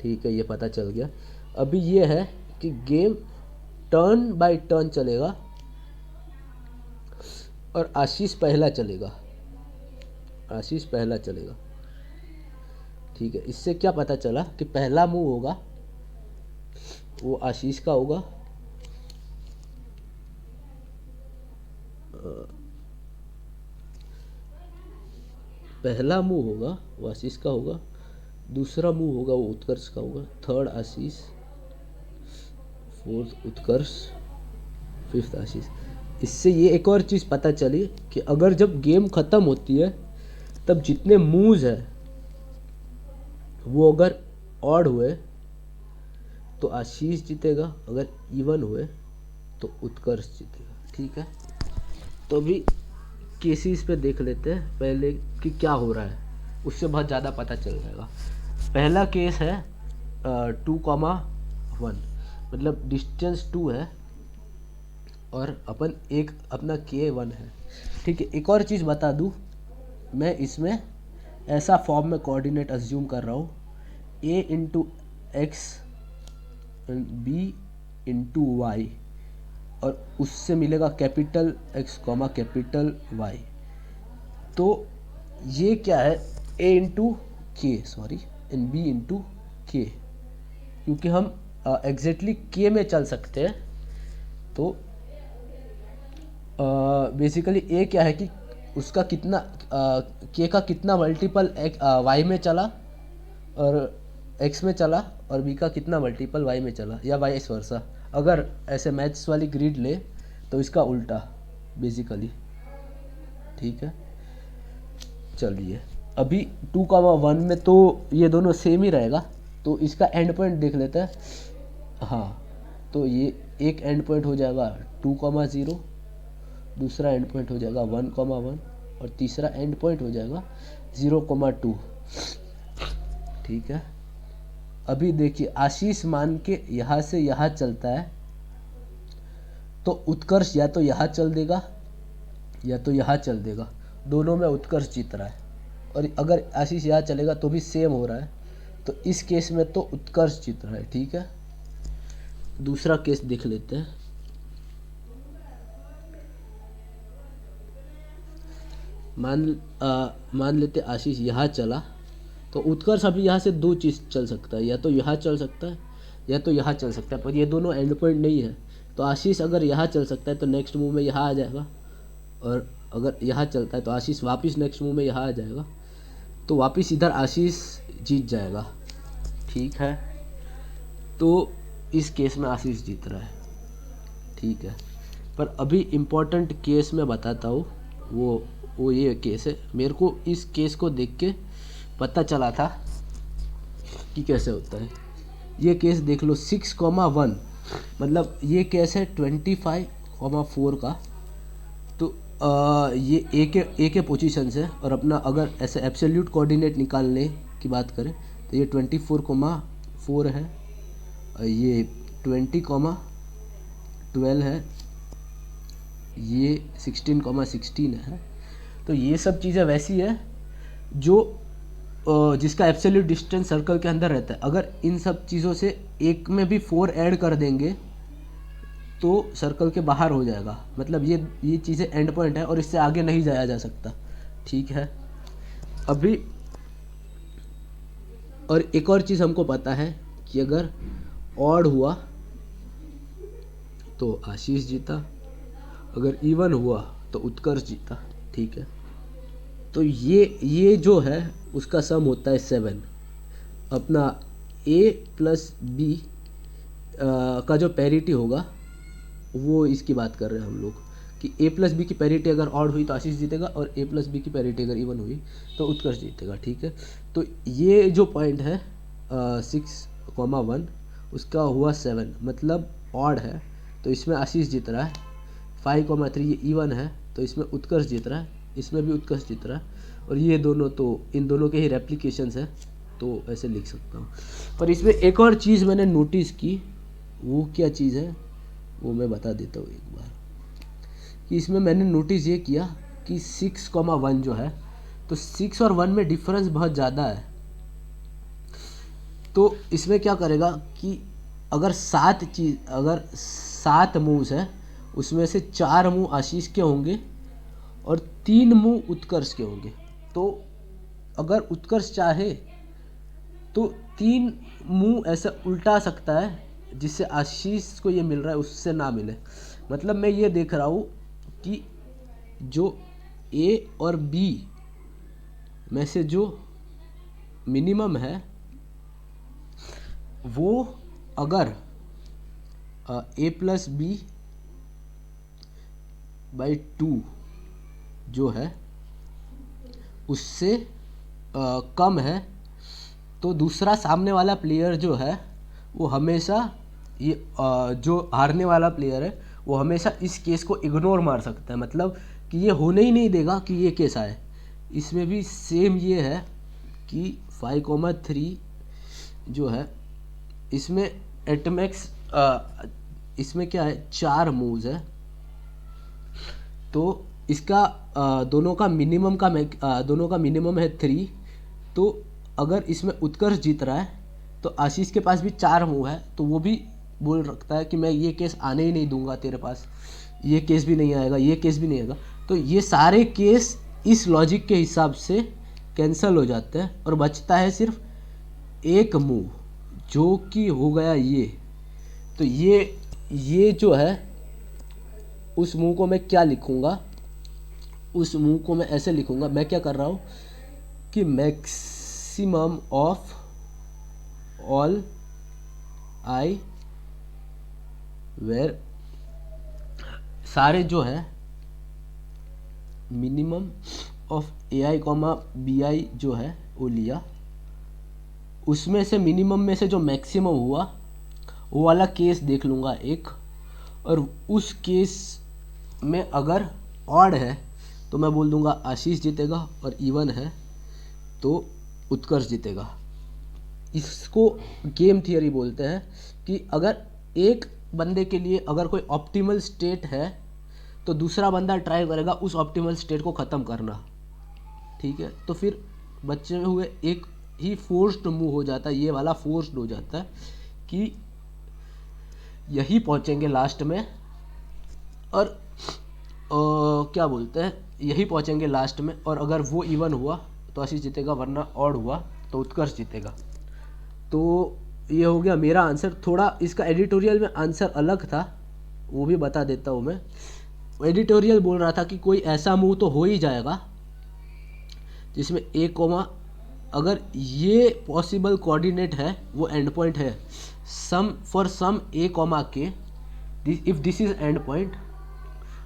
ठीक है। ये पता चल गया। अभी ये है कि गेम टर्न बाय टर्न चलेगा और आशीष पहला चलेगा, आशीष पहला चलेगा, ठीक है। इससे क्या पता चला कि पहला मूव होगा वो आशीष का होगा, पहला मूव होगा वो आशीष का होगा, दूसरा मूव होगा वो उत्कर्ष का होगा, थर्ड आशीष, फोर्थ उत्कर्ष, फिफ्थ आशीष। इससे ये एक और चीज़ पता चली कि अगर जब गेम ख़त्म होती है तब जितने मूव्स है वो अगर ऑड हुए तो आशीष जीतेगा, अगर इवन हुए तो उत्कर्ष जीतेगा, ठीक है। तो अभी केसेस पे देख लेते हैं पहले कि क्या हो रहा है, उससे बहुत ज़्यादा पता चल जाएगा। पहला केस है 2,1, मतलब डिस्टेंस 2 है और अपन एक अपना K1 है, ठीक है। एक और चीज़ बता दूँ, मैं इसमें ऐसा फॉर्म में कोऑर्डिनेट अज्यूम कर रहा हूँ, A into X B into Y और उससे मिलेगा capital X comma capital Y. तो ये क्या है, A into K sorry and B into K, क्योंकि हम एग्जैक्टली K में चल सकते हैं। तो बेसिकली A क्या है कि उसका कितना K का कितना मल्टीपल वाई में चला और एक्स में चला और बी का कितना मल्टीपल वाई में चला, या वाइस वर्सा। अगर ऐसे मैथ्स वाली ग्रिड ले तो इसका उल्टा बेसिकली, ठीक है। चलिए, अभी 2,1 में तो ये दोनों सेम ही रहेगा, तो इसका एंड पॉइंट देख लेते हैं। हाँ, तो ये एक एंड पॉइंट हो जाएगा 2,0, दूसरा एंड पॉइंट हो जाएगा 1,1 और तीसरा एंड पॉइंट हो जाएगा 0,2, ठीक है। अभी देखिए, आशीष मान के यहाँ से यहाँ चलता है तो उत्कर्ष या तो यहाँ चल देगा या तो यहाँ चल देगा, दोनों में उत्कर्ष जीत रहा है। और अगर आशीष यहाँ चलेगा तो भी सेम हो रहा है, तो इस केस में तो उत्कर्ष जीत रहा है, ठीक है। दूसरा केस देख लेते हैं। मान लेते आशीष यहाँ चला तो उत्कर्ष अभी यहाँ से दो चीज़ चल सकता है, या तो यहाँ चल सकता है या तो यहाँ चल सकता है, पर ये दोनों एंड पॉइंट नहीं है। तो आशीष अगर यहाँ चल सकता है तो नेक्स्ट मूव में यहाँ आ जाएगा, और अगर यहाँ चलता है तो आशीष वापस नेक्स्ट मूव में यहाँ आ जाएगा, तो वापस इधर आशीष जीत जाएगा, ठीक है। तो इस केस में आशीष जीत रहा है, ठीक है। पर अभी इम्पोर्टेंट केस मैं बताता हूँ, वो ये केस है। मेरे को इस केस को देख के पता चला था कि कैसे होता है। ये केस देख लो 6,1, मतलब ये केस है 25,4 का। तो ये ए के पोजीशन से, और अपना अगर ऐसे एब्सोल्यूट कोऑर्डिनेट निकालने की बात करें तो ये 24,4 है, ये 20,12 है, ये 16,16 है। तो ये सब चीज़ें वैसी है जो जिसका एब्सोल्यूट डिस्टेंस सर्कल के अंदर रहता है। अगर इन सब चीज़ों से एक में भी 4 ऐड कर देंगे तो सर्कल के बाहर हो जाएगा, मतलब ये चीज़ें एंड पॉइंट है और इससे आगे नहीं जाया जा सकता, ठीक है। अभी और एक और चीज़ हमको पता है कि अगर ऑड हुआ तो आशीष जीता, अगर इवन हुआ तो उत्कर्ष जीता, ठीक है। तो ये जो है उसका सम होता है 7। अपना ए प्लस बी का जो पैरिटी होगा वो इसकी बात कर रहे हैं हम लोग कि ए प्लस बी की पैरिटी अगर ऑड हुई तो आशीष जीतेगा और ए प्लस बी की पैरिटी अगर इवन हुई तो उत्कर्ष जीतेगा। ठीक है, तो ये जो पॉइंट है 6,1 उसका हुआ 7, मतलब ऑड है तो इसमें आशीष जीत रहा है। 5,3 ये इवन है तो इसमें उत्कर्ष जीत रहा है, इसमें भी उत्कर्ष जीत रहा है। और ये दोनों तो इन दोनों के ही रेप्लिकेशंस है, तो ऐसे लिख सकता हूँ। पर इसमें एक और चीज़ मैंने नोटिस की, वो क्या चीज़ है वो मैं बता देता हूँ एक बार। कि इसमें मैंने नोटिस ये किया कि 6,1 जो है, तो 6 और 1 में डिफरेंस बहुत ज़्यादा है। तो इसमें क्या करेगा कि अगर 7 मूव्स है उसमें से 4 मूव आशीष के होंगे और 3 मूव उत्कर्ष के होंगे। तो अगर उत्कर्ष चाहे तो 3 मूव ऐसे उल्टा सकता है जिससे आशीष को ये मिल रहा है उससे ना मिले। मतलब मैं ये देख रहा हूँ कि जो ए और बी में से जो मिनिमम है वो अगर ए प्लस बी बाई 2 जो है उससे कम है, तो दूसरा सामने वाला प्लेयर जो है वो हमेशा ये जो हारने वाला प्लेयर है वो हमेशा इस केस को इग्नोर मार सकता है। मतलब कि ये होने ही नहीं देगा कि ये केस आए। इसमें भी सेम ये है कि 5,3 जो है इसमें एटमैक्स इसमें क्या है 4 मूव्स है, तो इसका दोनों का मिनिमम है 3। तो अगर इसमें उत्कर्ष जीत रहा है तो आशीष के पास भी 4 मूव है, तो वो भी बोल रखता है कि मैं ये केस आने ही नहीं दूंगा तेरे पास, ये केस भी नहीं आएगा, ये केस भी नहीं आएगा। तो ये सारे केस इस लॉजिक के हिसाब से कैंसिल हो जाते हैं और बचता है सिर्फ एक मूव जो कि हो गया ये। तो ये जो है उस मूव को मैं क्या लिखूँगा, उस मूव को मैं ऐसे लिखूँगा। मैं क्या कर रहा हूँ कि maximum of all I where सारे जो है minimum of A I comma B I जो है वो लिया, उसमें से मिनिमम में से जो मैक्सिमम हुआ वो वाला केस देख लूँगा एक, और उस केस में अगर ऑड है तो मैं बोल दूँगा आशीष जीतेगा और इवन है तो उत्कर्ष जीतेगा। इसको गेम थियरी बोलते हैं कि अगर एक बंदे के लिए अगर कोई ऑप्टिमल स्टेट है तो दूसरा बंदा ट्राई करेगा उस ऑप्टिमल स्टेट को ख़त्म करना। ठीक है, तो फिर बचे हुए एक ही फोर्स्ड मूव हो जाता है, ये वाला फोर्स्ड हो जाता है कि यही पहुंचेंगे लास्ट में और क्या बोलते हैं यही पहुंचेंगे लास्ट में, और अगर वो इवन हुआ तो आशीष जीतेगा, वरना ऑड हुआ तो उत्कर्ष जीतेगा। तो ये हो गया मेरा आंसर। थोड़ा इसका एडिटोरियल में आंसर अलग था, वो भी बता देता हूँ मैं। एडिटोरियल बोल रहा था कि कोई ऐसा मूव तो हो ही जाएगा जिसमें ए कोमा, अगर ये पॉसिबल कोऑर्डिनेट है वो एंड पॉइंट है सम फॉर सम ए कोमा के, if this is and point.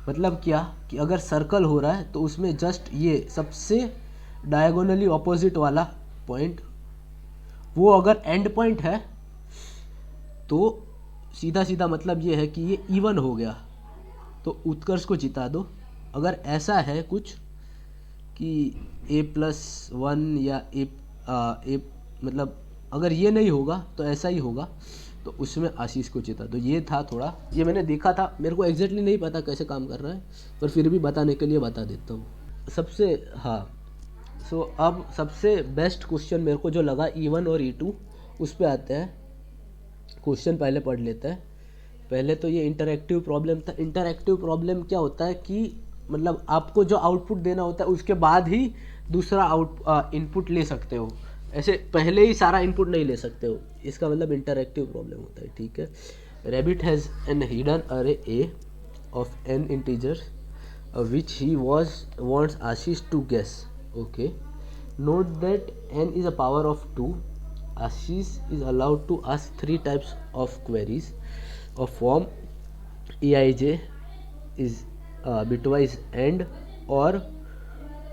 मतलब क्या कि अगर सर्कल हो रहा है तो उसमें जस्ट ये सबसे डायगोनली ऑपोजिट वाला पॉइंट वो अगर एंड पॉइंट है तो सीधा सीधा मतलब ये है कि ये इवन हो गया तो उत्कर्ष को जिता दो। अगर ऐसा है कुछ कि A+1 या ए मतलब अगर ये नहीं होगा तो ऐसा ही होगा तो उसमें आशीष को जिता। तो ये था थोड़ा, ये मैंने देखा था, मेरे को एग्जैक्टली नहीं पता कैसे काम कर रहा है पर फिर भी बताने के लिए बता देता हूँ सबसे। हाँ, सो अब सबसे बेस्ट क्वेश्चन मेरे को जो लगा E1 और E2 उस पर आते हैं। क्वेश्चन पहले पढ़ लेते हैं। पहले तो ये इंटरैक्टिव प्रॉब्लम था। इंटरैक्टिव प्रॉब्लम क्या होता है कि मतलब आपको जो आउटपुट देना होता है उसके बाद ही दूसरा इनपुट ले सकते हो, ऐसे पहले ही सारा इनपुट नहीं ले सकते हो। इसका मतलब इंटरैक्टिव प्रॉब्लम होता है। ठीक है, rabbit has an hidden array A of N integer which he wants Ashish to guess. Okay, Note that n is a power of 2. Ashish is allowed to ask 3 types of queries of form aij is bitwise AND or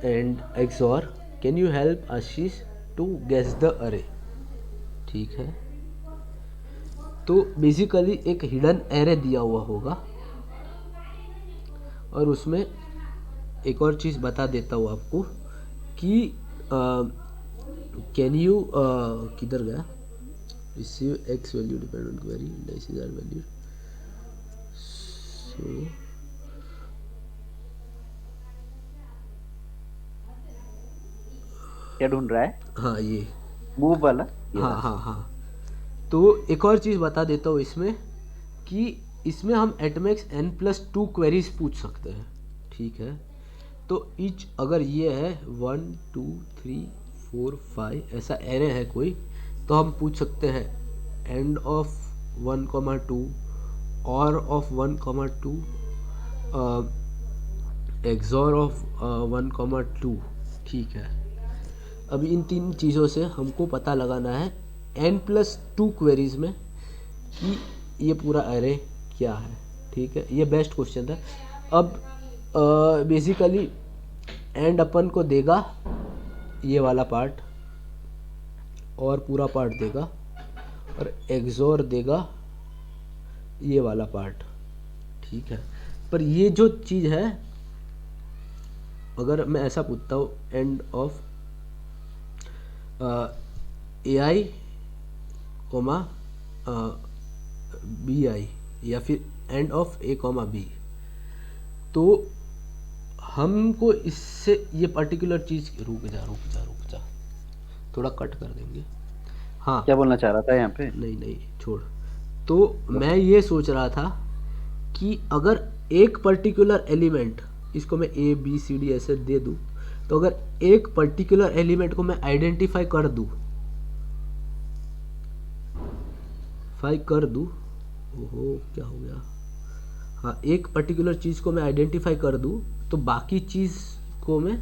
and XOR. Can you help Ashish to guess the array? ठीक है, तो बेसिकली एक हिडन एरे दिया हुआ होगा और उसमें एक और चीज़ बता देता हूँ आपको कि कैन यू किधर गया, receive X value depend on query indices R value, so क्या ढूंढ रहा है? हाँ ये, मूव वाला? हाँ हाँ हाँ, तो एक और चीज़ बता देता हूँ इसमें कि इसमें हम एटमैक्स n+2 क्वेरीज पूछ सकते हैं, ठीक है। तो ईच अगर ये है 1 2 3 4 5 ऐसा एरे है कोई, तो हम पूछ सकते हैं एंड ऑफ 1,2 और ऑफ 1,2 एक्सॉर ऑफ 1,2, ठीक है। अब इन 3 चीज़ों से हमको पता लगाना है n+2 क्वेरीज में कि ये पूरा एरे क्या है, ठीक है। ये बेस्ट क्वेश्चन था। अब बेसिकली एंड अपन को देगा ये वाला पार्ट और पूरा पार्ट देगा, और एक्सोर देगा ये वाला पार्ट, ठीक है। पर ये जो चीज़ है, अगर मैं ऐसा पूछता हूँ and of A I comma B I या फिर and of A comma B, तो हमको इससे ये पर्टिकुलर चीज़, रुक जा, थोड़ा कट कर देंगे। हाँ, क्या बोलना चाह रहा था यहाँ पे? नहीं छोड़। तो मैं ये सोच रहा था कि अगर एक पर्टिकुलर एलिमेंट, इसको मैं ए बी सी डी ऐसे दे दूँ, तो अगर एक पर्टिकुलर एलिमेंट को मैं आइडेंटिफाई कर दूँ, ओहो क्या हो गया, हाँ, एक पर्टिकुलर चीज़ को मैं आइडेंटिफाई कर दूँ तो बाकी चीज़ को मैं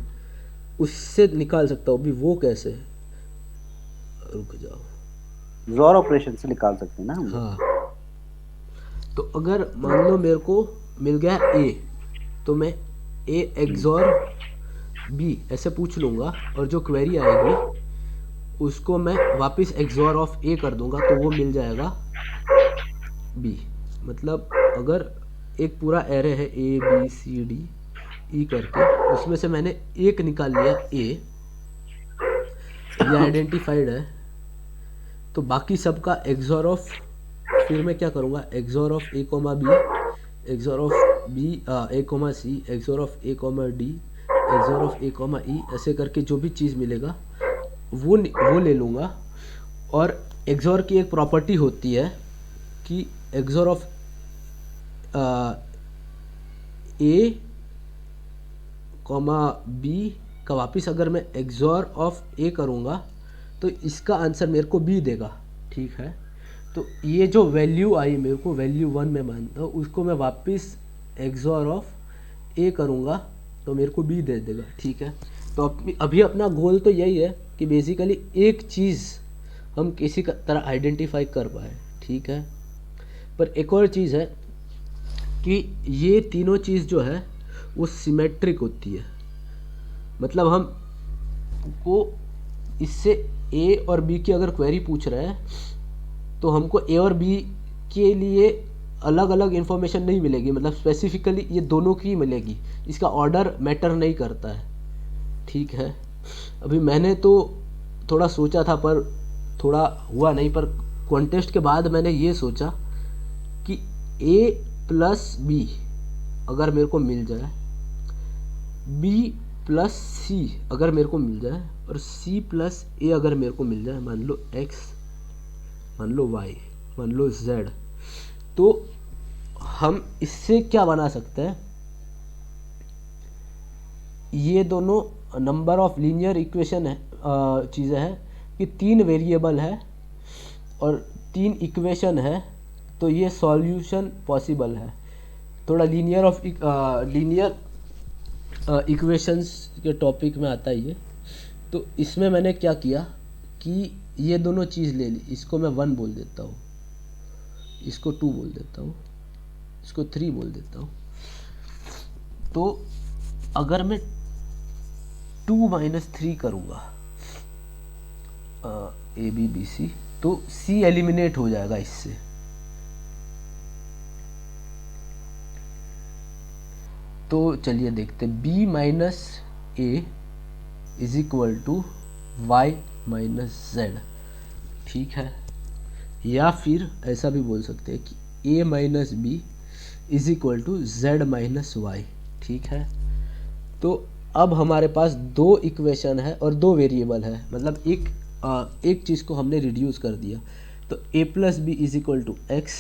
उससे निकाल सकता हूँ। अभी वो कैसे, रुक जाओ, XOR ऑपरेशन से निकाल सकते हैं ना हम। हाँ, तो अगर मान लो मेरे को मिल गया ए, तो मैं ए एक्सॉर बी ऐसे पूछ लूँगा, और जो क्वेरी आएगी उसको मैं वापस एक्सॉर ऑफ ए कर दूंगा, तो वो मिल जाएगा बी। मतलब अगर एक पूरा एरे है A B C D E करके, उसमें से मैंने एक निकाल लिया ए, ये आइडेंटिफाइड है, तो बाकी सबका एक्सॉर ऑफ, फिर मैं क्या करूँगा, XOR of A comma B, XOR of B A comma C, XOR of A comma D, XOR of A comma E, ऐसे करके जो भी चीज़ मिलेगा वो ले लूँगा। और एक्सॉर की एक प्रॉपर्टी होती है कि xor of A comma B का वापस अगर मैं एक्सॉर ऑफ ए करूँगा तो इसका आंसर मेरे को बी देगा, ठीक है। तो ये जो वैल्यू आई मेरे को, वैल्यू 1 मैं मानता हूँ, उसको मैं वापस एक्सॉर ऑफ ए करूँगा तो मेरे को बी दे देगा, ठीक है। तो अभी अपना गोल तो यही है कि बेसिकली एक चीज़ हम किसी का तरह आइडेंटिफाई कर पाए, ठीक है। पर एक और चीज़ है कि ये तीनों चीज़ जो है वो सिमेट्रिक होती है। मतलब हम को इससे ए और बी की अगर क्वेरी पूछ रहे हैं तो हमको ए और बी के लिए अलग अलग इन्फॉर्मेशन नहीं मिलेगी, मतलब स्पेसिफिकली ये दोनों की मिलेगी, इसका ऑर्डर मैटर नहीं करता है, ठीक है। अभी मैंने तो थोड़ा सोचा था पर थोड़ा हुआ नहीं, पर कॉन्टेस्ट के बाद मैंने ये सोचा कि ए प्लस बी अगर मेरे को मिल जाए, बी प्लस सी अगर मेरे को मिल जाए, और सी प्लस ए अगर मेरे को मिल जाए, मान लो एक्स, मान लो वाई, मान लो जेड, तो हम इससे क्या बना सकते हैं, ये दोनों नंबर ऑफ लीनियर इक्वेशन है, चीज़ें हैं कि 3 वेरिएबल है और 3 इक्वेशन है, तो ये सॉल्यूशन पॉसिबल है। थोड़ा लीनियर इक्वेशंस के टॉपिक में आता है ये, तो इसमें मैंने क्या किया कि ये दोनों चीज़ ले ली, इसको मैं 1 बोल देता हूँ, इसको 2 बोल देता हूँ, इसको 3 बोल देता हूँ। तो अगर मैं 2 माइनस 3 करूँगा ए बी बी सी, तो सी एलिमिनेट हो जाएगा इससे। तो चलिए देखते हैं, B minus A is equal to Y minus Z, ठीक है। या फिर ऐसा भी बोल सकते हैं कि A minus B is equal to Z minus Y, ठीक है। तो अब हमारे पास 2 इक्वेशन है और 2 वेरिएबल है, मतलब एक चीज़ को हमने रिड्यूस कर दिया। तो A plus B is equal to X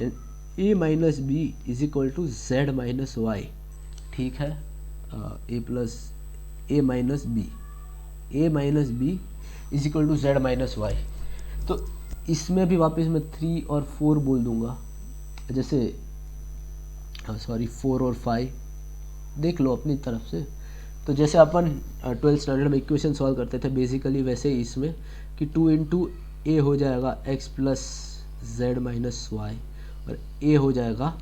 and A minus B is equal to Z minus Y, ठीक है। A plus A minus B is equal to Z minus Y. तो इसमें भी वापस मैं 3 और 4 बोल दूंगा, जैसे 4 और 5 देख लो अपनी तरफ से। तो जैसे अपन 12th स्टैंडर्ड में इक्वेशन सॉल्व करते थे बेसिकली, वैसे ही इसमें कि 2 इंटू ए हो जाएगा X plus Z minus Y, और ए हो जाएगा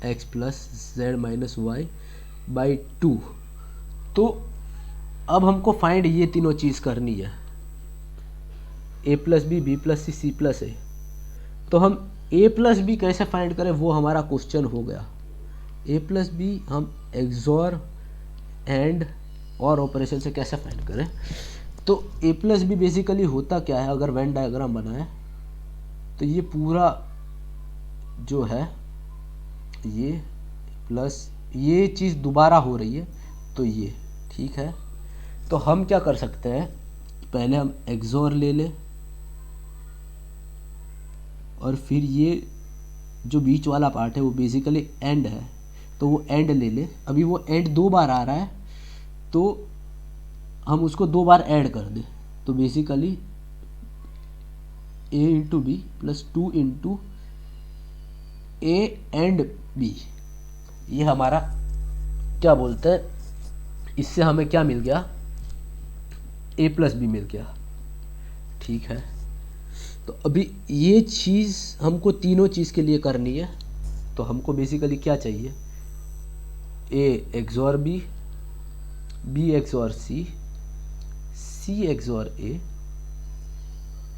X plus Z minus Y by 2। तो अब हमको फाइंड ये तीनों चीज़ करनी है, A plus B plus C plus A. तो हम ए प्लस बी कैसे फाइंड करें, वो हमारा क्वेश्चन हो गया। ए प्लस बी हम एक्सॉर एंड और ऑपरेशन से कैसे फाइंड करें। तो ए प्लस बी बेसिकली होता क्या है, अगर वेन डायग्राम बनाए तो ये पूरा जो है ये प्लस ये चीज़ दोबारा हो रही है, तो ये ठीक है। तो हम क्या कर सकते हैं, पहले हम एक्सॉर ले लें और फिर ये जो बीच वाला पार्ट है वो बेसिकली एंड है, तो वो एंड ले ले। अभी वो एंड 2 बार आ रहा है तो हम उसको 2 बार ऐड कर दें, तो basically A into B plus 2 into A and B, ये हमारा क्या बोलते हैं, इससे हमें क्या मिल गया, ए प्लस बी मिल गया, ठीक है। तो अभी ये चीज़ हमको तीनों चीज़ के लिए करनी है। तो हमको बेसिकली क्या चाहिए, A XOR B XOR C XOR A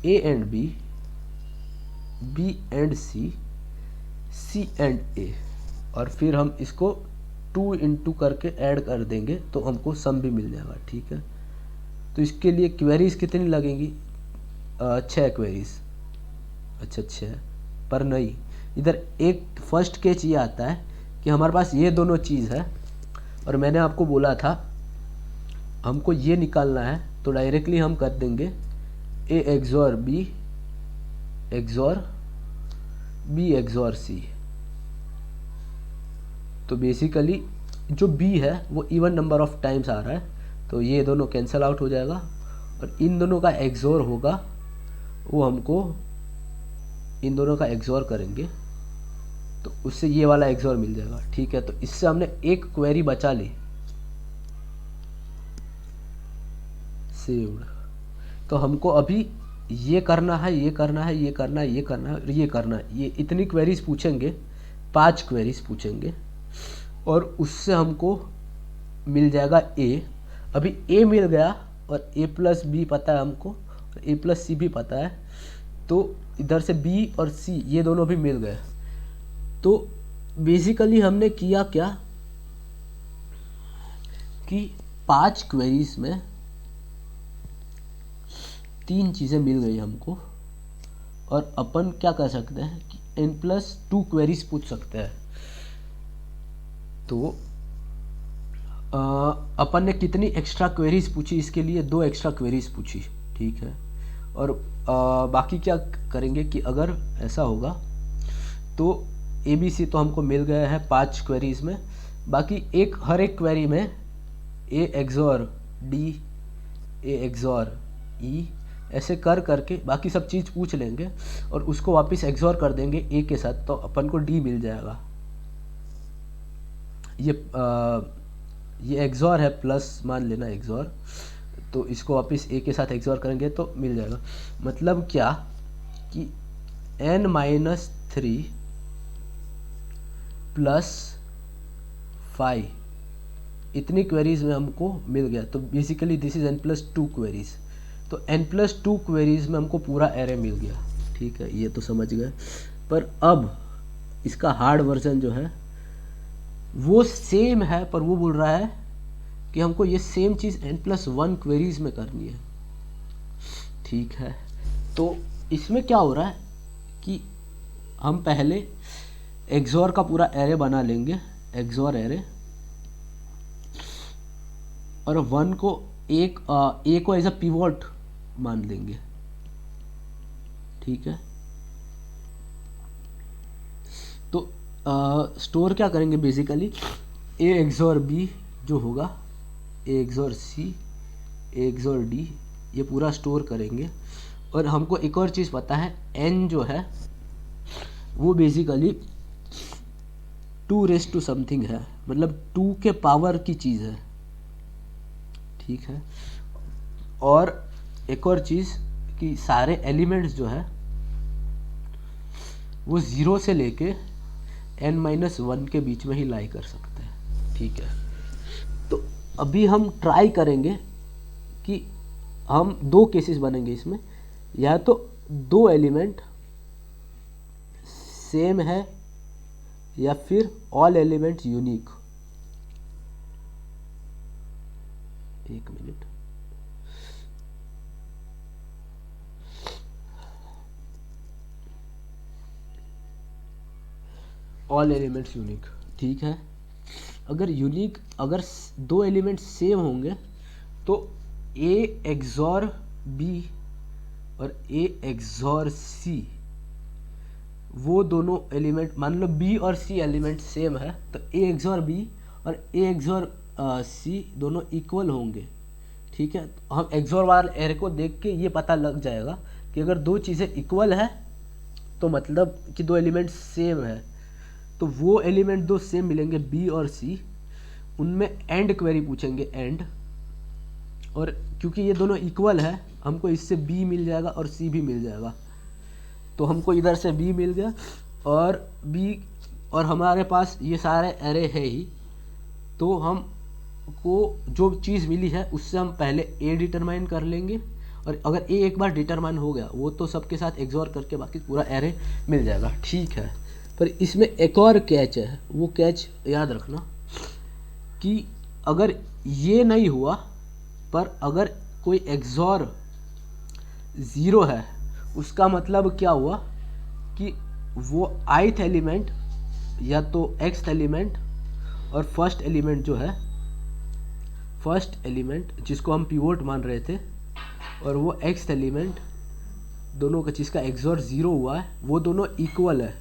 and B and C and A, और फिर हम इसको 2 इंटू करके ऐड कर देंगे तो हमको सम भी मिल जाएगा, ठीक है। तो इसके लिए क्वेरीज कितनी लगेंगी, 6 क्वेरीज। अच्छा 6 पर नहीं, इधर एक फर्स्ट केस ये आता है कि हमारे पास ये दोनों चीज़ है और मैंने आपको बोला था हमको ये निकालना है, तो डायरेक्टली हम कर देंगे ए एक्सॉर बी एक्सॉर सी। तो बेसिकली जो बी है वो इवन नंबर ऑफ टाइम्स आ रहा है, तो ये दोनों कैंसिल आउट हो जाएगा और इन दोनों का एक्सॉर होगा, वो हमको इन दोनों का एक्सॉर करेंगे तो उससे ये वाला एक्सॉर मिल जाएगा, ठीक है। तो इससे हमने एक क्वेरी बचा ली, सेव्ड। तो हमको अभी ये करना है, ये करना है, ये करना है, ये करना है, ये करना है, ये इतनी क्वेरीज पूछेंगे, 5 क्वेरीज पूछेंगे और उससे हमको मिल जाएगा ए। अभी ए मिल गया और ए प्लस बी पता है हमको और ए प्लस सी भी पता है, तो इधर से बी और सी ये दोनों भी मिल गए। तो बेसिकली हमने किया क्या कि 5 क्वेरीज में 3 चीज़ें मिल गई हमको, और अपन क्या कर सकते हैं कि n+2 क्वेरीज पूछ सकते हैं। तो अपन ने कितनी एक्स्ट्रा क्वेरीज पूछी, इसके लिए 2 एक्स्ट्रा क्वेरीज पूछी, ठीक है। और बाकी क्या करेंगे कि अगर ऐसा होगा तो ए बी सी तो हमको मिल गया है 5 क्वेरीज में, बाकी हर एक क्वेरी में A XOR D, A XOR E, ऐसे कर करके बाकी सब चीज़ पूछ लेंगे और उसको वापस एक्सॉर कर देंगे ए के साथ, तो अपन को डी मिल जाएगा। ये ये एक्सॉर है, प्लस मान लेना एक्सॉर, तो इसको वापस ए के साथ एक्सॉर करेंगे तो मिल जाएगा। मतलब क्या कि n-3 प्लस 5 इतनी क्वेरीज में हमको मिल गया। तो basically this is n+2 queries. तो n+2 क्वेरीज में हमको पूरा एरे मिल गया। ठीक है, ये तो समझ गए। पर अब इसका हार्ड वर्जन जो है वो सेम है, पर वो बोल रहा है कि हमको ये सेम चीज़ n+1 क्वेरीज में करनी है। ठीक है, तो इसमें क्या हो रहा है कि हम पहले एक्सॉर का पूरा एरे बना लेंगे, एक्सॉर एरे, और 1 को ए को एज अ पिवोट मान लेंगे। ठीक है, तो स्टोर क्या करेंगे बेसिकली, ए एक्सॉर बी जो होगा, A xor C, A XOR D, ये पूरा स्टोर करेंगे। और हमको एक और चीज़ पता है, n जो है वो बेसिकली 2 समथिंग है, मतलब 2 के पावर की चीज़ है। ठीक है, और एक और चीज़ कि सारे एलिमेंट्स जो है वो 0 से लेके n-1 के बीच में ही लाई कर सकते हैं। ठीक है, तो अभी हम ट्राई करेंगे कि हम 2 केसेस बनेंगे इसमें, या तो 2 एलिमेंट सेम है या फिर ऑल एलिमेंट्स यूनिक। एक मिनट, ऑल एलिमेंट्स यूनिक। ठीक है, अगर यूनिक, अगर 2 एलिमेंट्स सेम होंगे तो ए एक्सॉर बी और ए एक्सॉर सी, वो दोनों एलिमेंट, मान लो बी और सी एलिमेंट सेम है, तो ए एक्सॉर बी और ए एक्सॉर सी दोनों इक्वल होंगे। ठीक है, तो हम एक्सॉर वाले एरे को देख के ये पता लग जाएगा कि अगर 2 चीज़ें इक्वल है तो मतलब कि 2 एलिमेंट सेम है, तो वो एलिमेंट 2 सेम मिलेंगे बी और सी, उनमें एंड क्वेरी पूछेंगे, एंड। और क्योंकि ये दोनों इक्वल है, हमको इससे बी मिल जाएगा और सी भी मिल जाएगा। तो हमको इधर से बी मिल गया और बी, और हमारे पास ये सारे एरे है ही, तो हमको जो चीज़ मिली है उससे हम पहले ए डिटरमाइन कर लेंगे, और अगर ए एक बार डिटरमाइन हो गया वो तो सबके साथ एक्सॉर करके बाकी पूरा एरे मिल जाएगा। ठीक है, पर इसमें एक और कैच है, वो कैच याद रखना कि अगर ये नहीं हुआ, पर अगर कोई एक्सॉर 0 है, उसका मतलब क्या हुआ कि वो ith एलिमेंट या तो x एलिमेंट और फर्स्ट एलिमेंट जो है, फर्स्ट एलिमेंट जिसको हम पिवोट मान रहे थे, और वो x एलिमेंट दोनों का जिसका एक्सॉर 0 हुआ है, वो दोनों इक्वल है।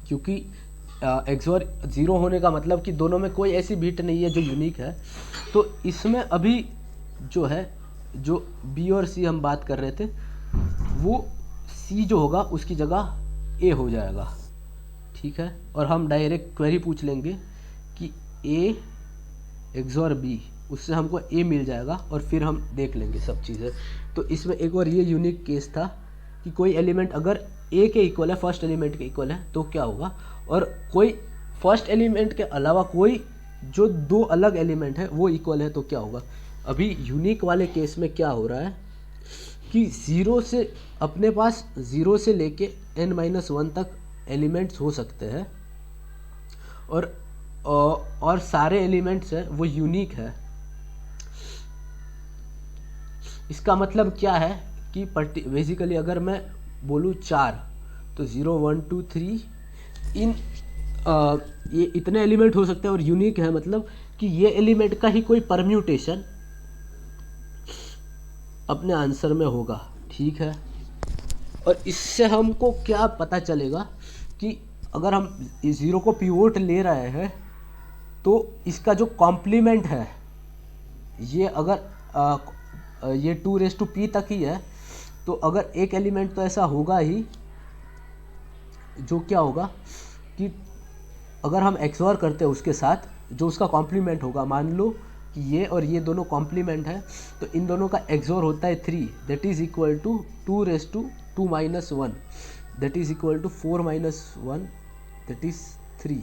क्योंकि एक्सॉर 0 होने का मतलब कि दोनों में कोई ऐसी बिट नहीं है जो यूनिक है। तो इसमें अभी जो है, जो बी और सी हम बात कर रहे थे, वो सी जो होगा उसकी जगह ए हो जाएगा। ठीक है, और हम डायरेक्ट क्वेरी पूछ लेंगे कि ए एक्सॉर बी, उससे हमको ए मिल जाएगा, और फिर हम देख लेंगे सब चीज़ें। तो इसमें एक और ये यूनिक केस था कि कोई एलिमेंट अगर ए के इक्वल है, फर्स्ट एलिमेंट के इक्वल है, तो क्या होगा, और कोई फर्स्ट एलिमेंट के अलावा कोई जो 2 अलग एलिमेंट है वो इक्वल है, तो क्या होगा। अभी यूनिक वाले केस में क्या हो रहा है कि 0 से, अपने पास 0 से लेके n-1 तक एलिमेंट्स हो सकते हैं, और सारे एलिमेंट्स हैं वो यूनिक है। इसका मतलब क्या है कि बेसिकली अगर मैं बोलूँ 4, तो 0 1 2 3 इन ये इतने एलिमेंट हो सकते हैं, और यूनिक है मतलब कि ये एलिमेंट का ही कोई परम्यूटेशन अपने आंसर में होगा। ठीक है, और इससे हमको क्या पता चलेगा कि अगर हम 0 को पिवोट ले रहे हैं तो इसका जो कॉम्प्लीमेंट है, ये अगर ये 2p तक ही है, तो अगर एक एलिमेंट तो ऐसा होगा ही जो क्या होगा कि अगर हम XOR करते हैं उसके साथ जो उसका कॉम्प्लीमेंट होगा, मान लो कि ये और ये दोनों कॉम्प्लीमेंट है, तो इन दोनों का XOR होता है 3, दैट इज़ इक्वल टू 2 माइनस 1, दैट इज़ इक्वल टू 4 माइनस 1, दैट इज़ 3।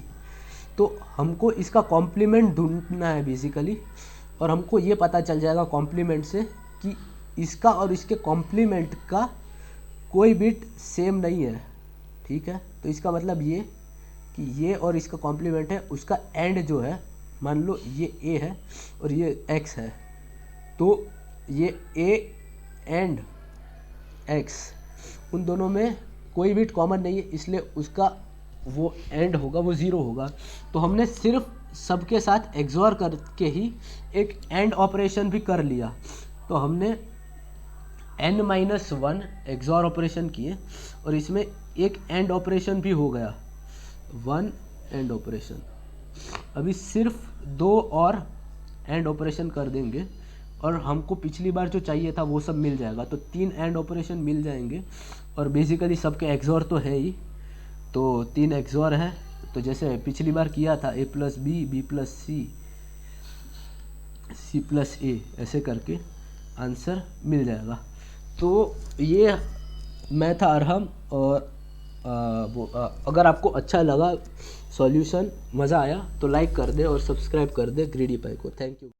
तो हमको इसका कॉम्प्लीमेंट ढूंढना है बेसिकली, और हमको ये पता चल जाएगा कॉम्प्लीमेंट से कि इसका और इसके कॉम्प्लीमेंट का कोई बिट सेम नहीं है, ठीक है। तो इसका मतलब ये कि ये और इसका कॉम्प्लीमेंट है, उसका एंड जो है, मान लो ये A है और ये X है, तो ये A एंड X उन दोनों में कोई बिट कॉमन नहीं है, इसलिए उसका वो एंड होगा वो 0 होगा। तो हमने सिर्फ सबके साथ XOR करके ही एक एंड ऑपरेशन भी कर लिया। तो हमने n-1 XOR ऑपरेशन किए और इसमें एक एंड ऑपरेशन भी हो गया, 1 एंड ऑपरेशन। अभी सिर्फ 2 और एंड ऑपरेशन कर देंगे और हमको पिछली बार जो चाहिए था वो सब मिल जाएगा। तो 3 एंड ऑपरेशन मिल जाएंगे और बेसिकली सबके XOR तो है ही, तो 3 XOR है। तो जैसे पिछली बार किया था A plus B, B plus C, C plus A, ऐसे करके आंसर मिल जाएगा। तो ये मैं था अरहम, और अगर आपको अच्छा लगा सॉल्यूशन, मज़ा आया तो लाइक कर दे और सब्सक्राइब कर दे ग्रीडी पाई को। Thank you.